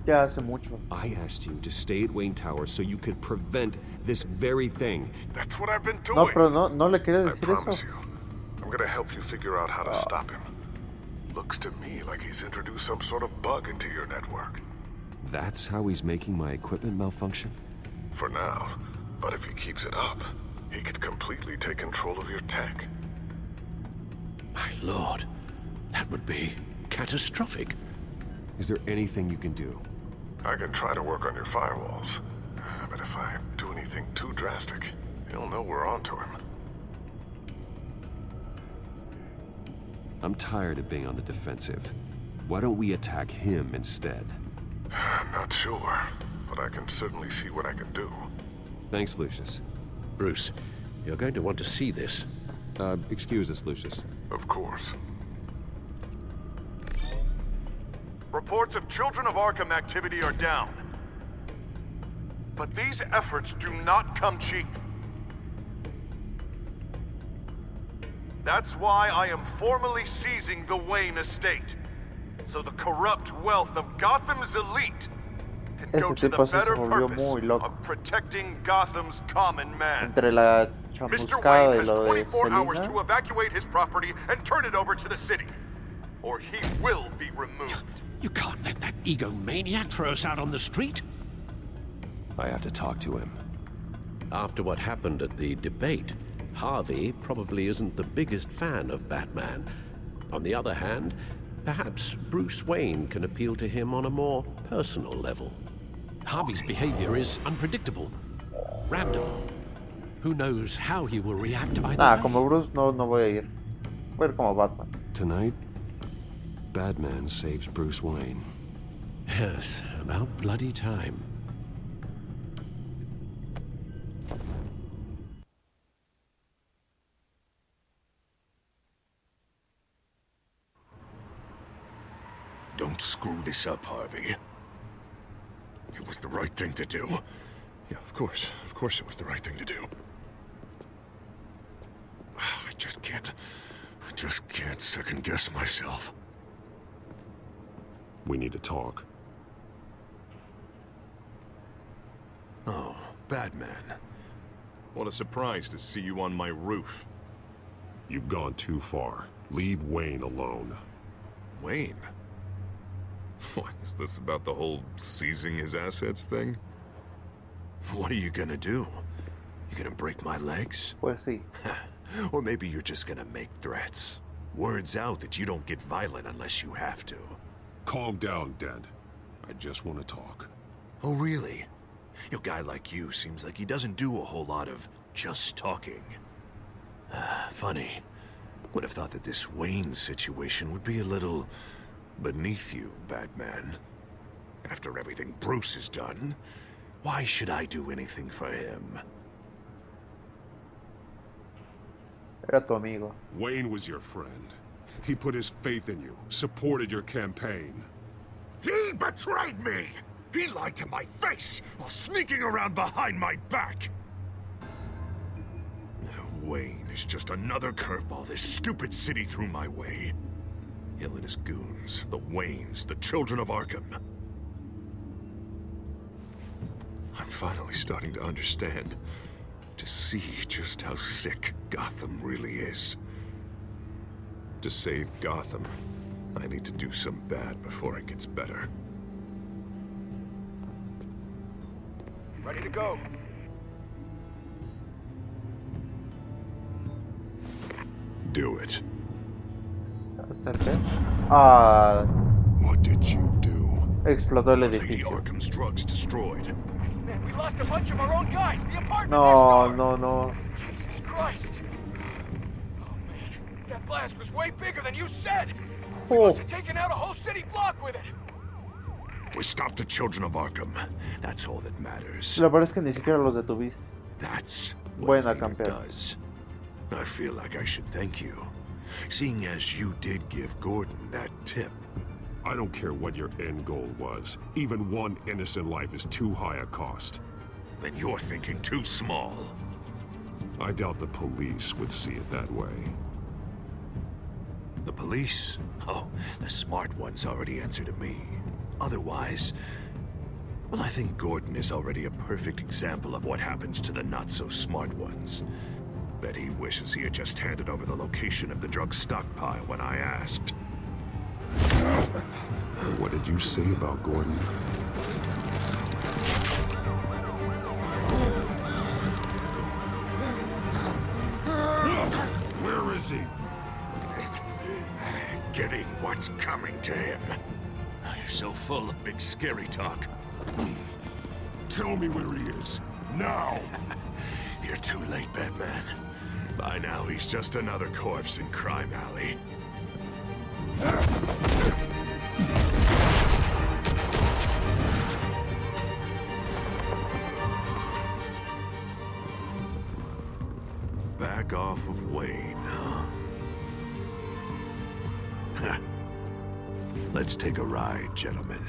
Ya hace mucho. I asked you to stay at Wayne Tower so you could prevent this very thing. That's what I've been doing. No, pero no le quiere decir I promise eso. you, I'm gonna help you figure out how to stop him. Looks to me like he's introduced some sort of bug into your network. That's how he's making my equipment malfunction? For now, but if he keeps it up, he could completely take control of your tech. My lord, that would be catastrophic. Is there anything you can do? I can try to work on your firewalls, but if I do anything too drastic, he'll know we're onto him. I'm tired of being on the defensive. Why don't we attack him instead? I'm not sure, but I can certainly see what I can do. Thanks, Lucius. Bruce, you're going to want to see this. Excuse us, Lucius. Of course. Reports of Children of Arkham activity are down. But these efforts do not come cheap. That's why I am formally seizing the Wayne estate, so the corrupt wealth of Gotham's elite can go to the better purpose of protecting Gotham's common man. Entre la Mr. chamuscada Wayne y has lo de 24 hours Selina. to evacuate his property and turn it over to the city, or he will be removed. You can't let that egomaniac throw us out on the street. I have to talk to him. After what happened at the debate, Harvey probably isn't the biggest fan of Batman. On the other hand, perhaps Bruce Wayne can appeal to him on a more personal level. Harvey's behavior is unpredictable, random. Who knows how he will react either Nah, way. como Bruce no voy a ir. Voy a ir como Batman. Tonight, Batman saves Bruce Wayne. Yes, about bloody time. Don't screw this up, Harvey. It was the right thing to do. Yeah, of course it was the right thing to do. I just can't second guess myself. We need to talk. Oh, Batman. What a surprise to see you on my roof. You've gone too far. Leave Wayne alone. Wayne? What, is this about the whole seizing his assets thing? What are you gonna do? You gonna break my legs? Pues sí. Or maybe you're just gonna make threats. Words out that you don't get violent unless you have to. Calm down, Dent. I just want to talk. Oh, really? A guy like you seems like he doesn't do a whole lot of just talking. Funny. Would have thought that this Wayne situation would be a little beneath you, Batman. After everything Bruce has done, why should I do anything for him? Era tu amigo. Wayne was your friend. He put his faith in you, supported your campaign. He betrayed me! He lied to my face while sneaking around behind my back! Wayne is just another curveball this stupid city threw my way. Hill and his goons, the Waynes, the children of Arkham. I'm finally starting to understand, to see just how sick Gotham really is. To save Gotham, I need to do some bad before it gets better. Ready to go. Do it. What did you do? Explotó el Lady edificio. Arkham's drugs destroyed. Man, we lost a bunch of our own guys. The apartment No, next no, door. no. Jesus Christ. Oh, man. That blast was way bigger than you said. We must have taken out a whole city block with it. We stopped the children of Arkham. That's all that matters. Lo peor es que ni siquiera los detuviste. That's what Buena, Vader campeón. does. I feel like I should thank you, seeing as you did give Gordon that tip. I don't care what your end goal was. Even one innocent life is too high a cost. Then you're thinking too small. I doubt the police would see it that way. The police? Oh, the smart ones already answer to me. Otherwise, well, I think Gordon is already a perfect example of what happens to the not-so-smart ones. Bet he wishes he had just handed over the location of the drug stockpile when I asked. What did you say about Gordon? Where is he? Getting what's coming to him. You're so full of big scary talk. Tell me where he is. Now! You're too late, Batman. By now, he's just another corpse in Crime Alley. Back off of Wayne, huh? Let's take a ride, gentlemen.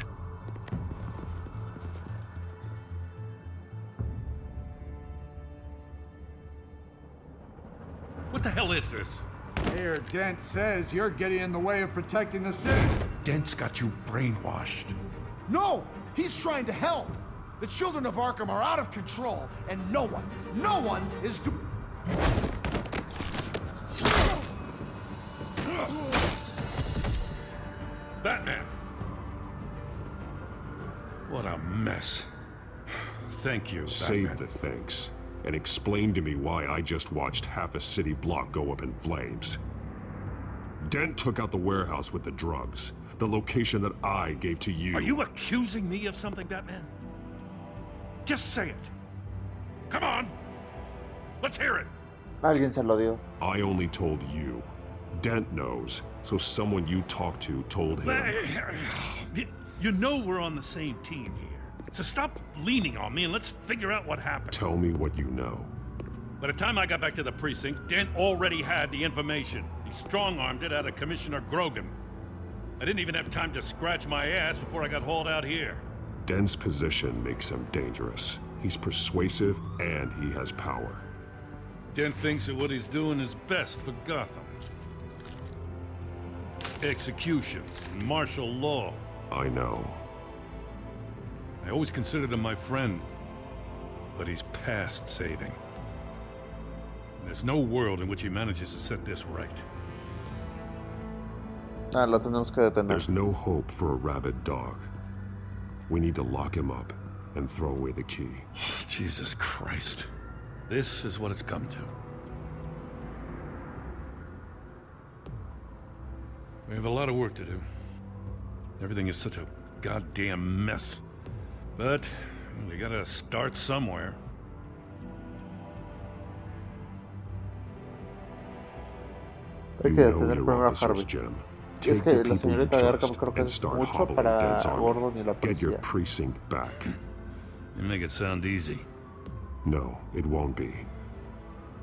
What the hell is this? Mayor Dent says you're getting in the way of protecting the city. Dent's got you brainwashed. No! He's trying to help! The children of Arkham are out of control, and no one is Batman! What a mess. Thank you, Save Batman. the thanks, and explain to me why I just watched half a city block go up in flames. Dent took out the warehouse with the drugs, the location that I gave to you. Are you accusing me of something, Batman? Just say it. Come on. Let's hear it. Alguien se lo dio. I only told you. Dent knows, so someone you talked to told him. You know we're on the same team here. So stop leaning on me and let's figure out what happened. Tell me what you know. By the time I got back to the precinct, Dent already had the information. He strong-armed it out of Commissioner Grogan. I didn't even have time to scratch my ass before I got hauled out here. Dent's position makes him dangerous. He's persuasive and he has power. Dent thinks that what he's doing is best for Gotham. Executions, martial law. I know. I always considered him my friend, but he's past saving. There's no world in which he manages to set this right. Ah, lo tenemos que detener. There's no hope for a rabid dog. We need to lock him up. and throw away the key. Jesus Christ. This is what it's come to. We have a lot of work to do. Everything is such a goddamn mess. But we gotta start somewhere. Hay que detener primero a Harvey. Y es que la señorita de Arkham creo que es mucho para Gordon y la Get your policía. precinct back. You make it sound easy. No, it won't be.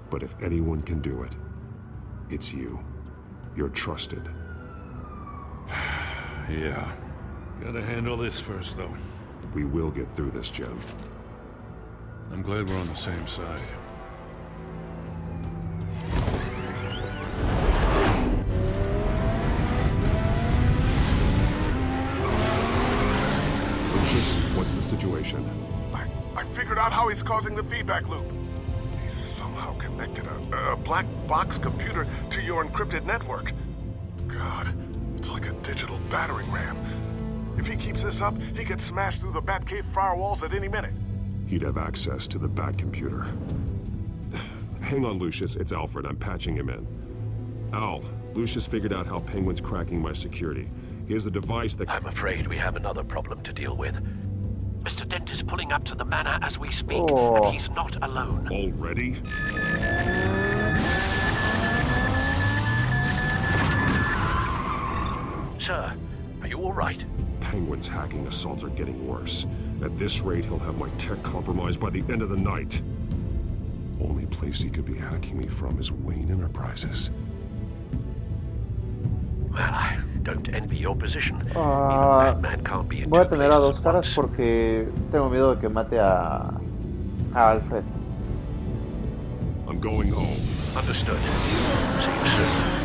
But if anyone can do it, it's you. You're trusted. Yeah. Gotta handle this first, though. We will get through this, Jim. I'm glad we're on the same side. Lucius, what's the situation? I figured out how he's causing the feedback loop. He's somehow connected a black box computer to your encrypted network. God, it's like a digital battering ram. If he keeps this up, he could smash through the Batcave firewalls at any minute. He'd have access to the Bat computer. Hang on, Lucius. It's Alfred. I'm patching him in. Al, Lucius figured out how Penguin's cracking my security. He has a device that... I'm afraid we have another problem to deal with. Mr. Dent is pulling up to the manor as we speak, and he's not alone. Already? Sir, are you all right? Penguin's hacking assaults are getting worse. At this rate, he'll have my tech compromised by the end of the night. Only place he could be hacking me from is Wayne Enterprises. Well, I don't envy your position. Even Batman can't be in Voy a two tener a places dos at caras once. porque tengo miedo de que mate a Alfred. I'm going home. Understood. See you soon.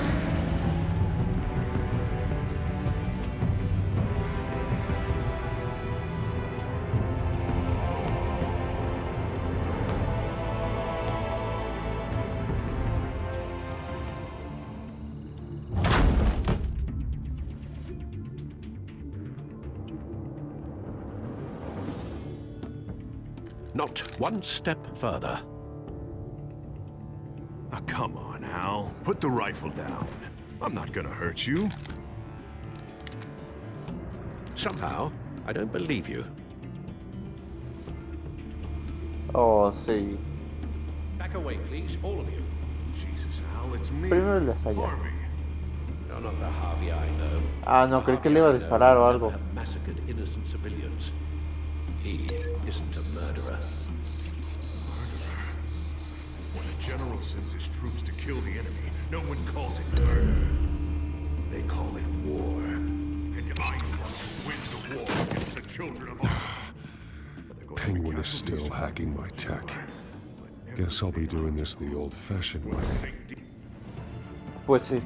Not one step further. Oh, come on, Al. Put the rifle down. I'm not gonna hurt you. Somehow, I don't believe you. Oh, sí. Back away, please, all of you. Jesus, Al, it's me. Primero le allá. You're not the Harvey I know. Ah, no, creí que le iba a disparar o algo. Have massacred innocent civilians. He isn't a murderer. When a general sends his troops to kill the enemy, no one calls it murder. They call it war. And I want to win the war against the children of our... Penguin is still hacking my tech. Guess I'll be doing this the old-fashioned way. Pues sí.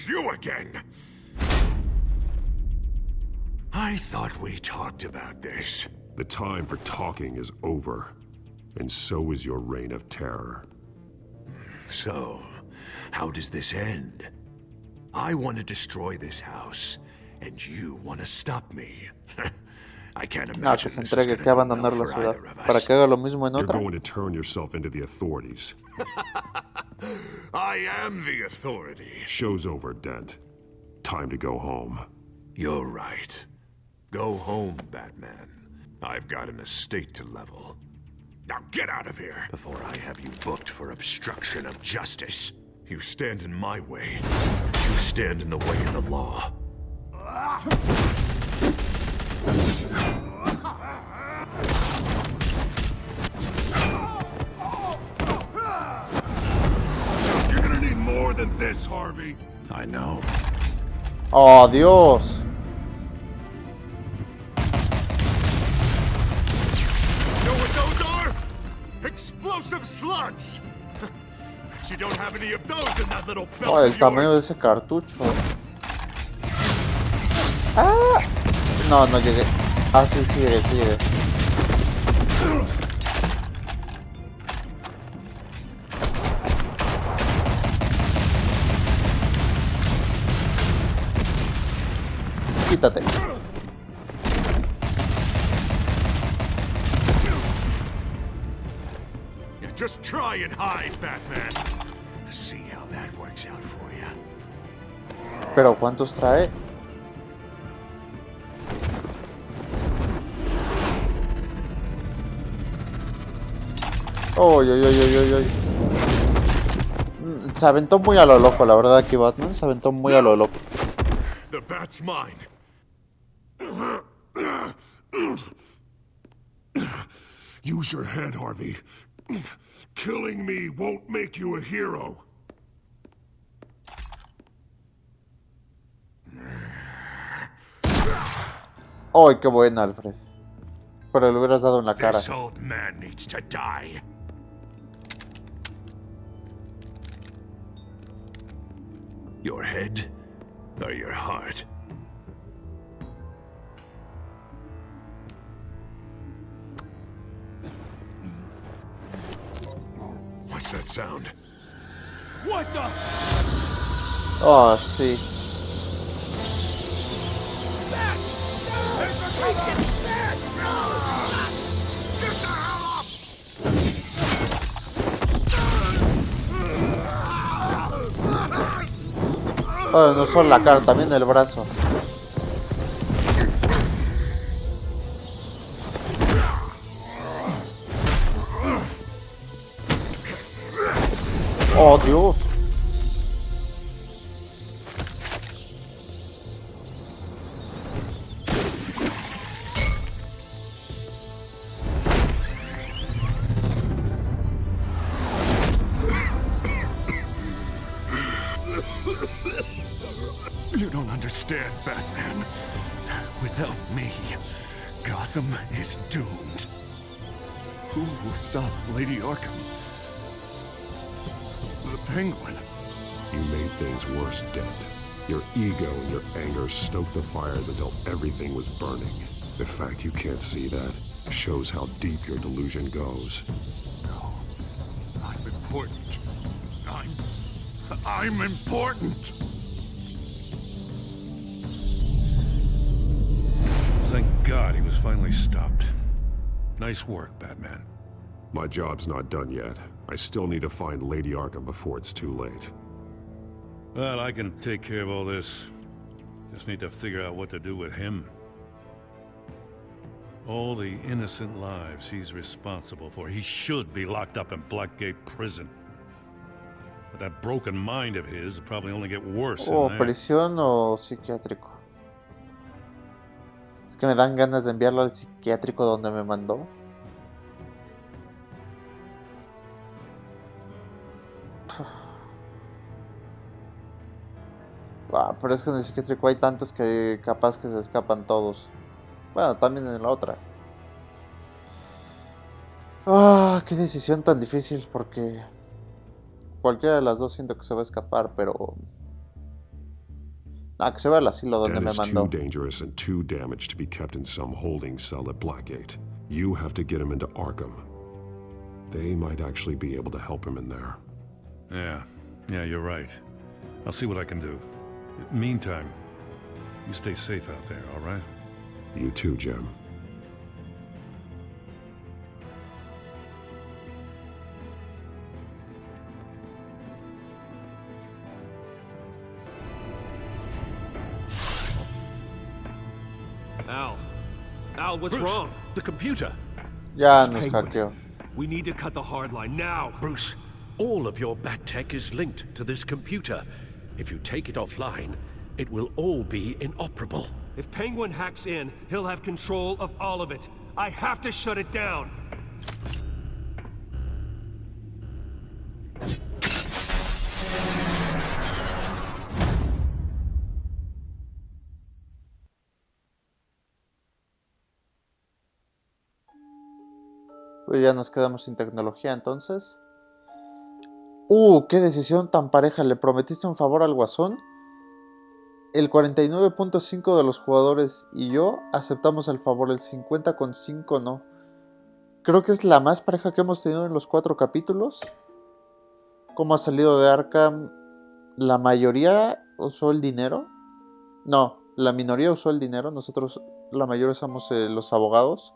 You again! I thought we talked about this. The time for talking is over. And so is your reign of terror. So, how does this end? I want to destroy this house, and you want to stop me. I can't Ah, que imagine se this is entregue, gonna que go abandonar well la for ciudad. either of Para us. que haga lo mismo en You're otra. going to turn yourself into the authorities. I am the authority. Show's over, Dent. Time to go home. You're right. Go home, Batman. I've got an estate to level. Now get out of here before I have you booked for obstruction of justice. You stand in my way. You stand in the way of the law. You're gonna need more than this, Harvey. I know. Oh, Dios. Know what those are? Explosive slugs! But you don't have any of those in that little belt Oh, el of tamaño de yours. ese cartucho. Ah. No, no llegué. Ah, sí, sigue, sigue. Quítate. Yeah, just try and hide, Batman. See how that works out for you. Pero ¿cuántos trae? Uy, uy, uy, uy, uy, uy. Se aventó muy a lo loco, la verdad, aquí Batman. Se aventó muy a lo loco. The bat's mine. Use your head, Harvey. Killing me won't make you a hero. ¡Ay, qué buena, Alfred! Pero le hubieras dado en la cara. This old man needs to die. Your head or your heart? What's that sound? What the? Oh, sí. Oh, no solo la cara, también el brazo. Oh, Dios. You don't understand, Batman. Without me, Gotham is doomed. Who will stop Lady Arkham? The Penguin. You made things worse, Dent. Your ego and your anger stoked the fires until everything was burning. The fact you can't see that shows how deep your delusion goes. No. I'm important. I'm important. Thank God he was finally stopped. Nice work, Batman. My job's not done yet. I still need to find Lady Arkham before it's too late. Well, I can take care of all this. Just need to figure out what to do with him. All the innocent lives he's responsible for. He should be locked up in Blackgate Prison. But that broken mind of his will probably only get worse Oh, in there. prisión o psiquiátrico. Es que me dan ganas de enviarlo al psiquiátrico donde me mandó. Ah, pero es que en el psiquiátrico hay tantos que capaz que se escapan todos. Bueno, también en la otra. Ah, qué decisión tan difícil, porque cualquiera de las dos siento que se va a escapar, pero... Ah, que se va al asilo donde Dent me is mandó. too dangerous and too damaged to be kept in some holding cell at Blackgate. You have to get him into Arkham. They might actually be able to help him in there. Yeah, you're right. I'll see what I can do. Meantime, you stay safe out there, all right? You too, Jim. Al, what's wrong? The computer. Ya nos hackeó. We need to cut the hard line now. Bruce, all of your bat tech is linked to this computer. If you take it offline, it will all be inoperable. If Penguin hacks in, he'll have control of all of it. I have to shut it down. Pues ya nos quedamos sin tecnología entonces. Qué decisión tan pareja. ¿Le prometiste un favor al Guasón? el 49.5 de los jugadores y yo aceptamos el favor, el 50.5 no. Creo que es la más pareja que hemos tenido en los 4 capítulos. Como ha salido de Arkham, la mayoría usó el dinero. No, la minoría usó el dinero. Nosotros, la mayoría, somos los abogados.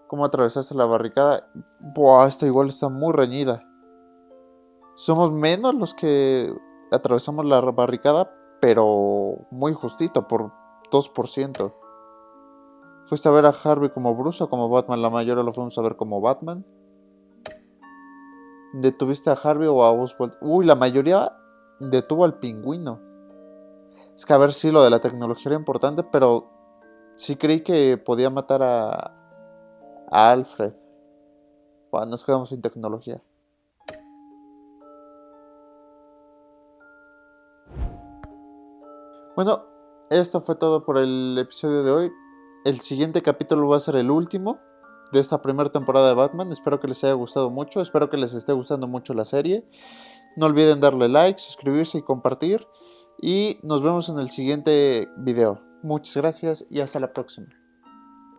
¿Cómo atravesaste la barricada? Buah, esta igual está muy reñida. Somos menos los que atravesamos la barricada, pero muy justito, por 2%. ¿Fuiste a ver a Harvey como Bruce o como Batman? La mayoría lo fuimos a ver como Batman. ¿Detuviste a Harvey o a Oswald? Uy, la mayoría detuvo al Pingüino. Es que a ver si lo de la tecnología era importante, pero sí creí que podía matar a Alfred. Bueno, nos quedamos sin tecnología. Bueno, esto fue todo por el episodio de hoy. El siguiente capítulo va a ser el último de esta primera temporada de Batman. Espero que les haya gustado mucho. Espero que les esté gustando mucho la serie. No olviden darle like, suscribirse y compartir. Y nos vemos en el siguiente video. Muchas gracias y hasta la próxima.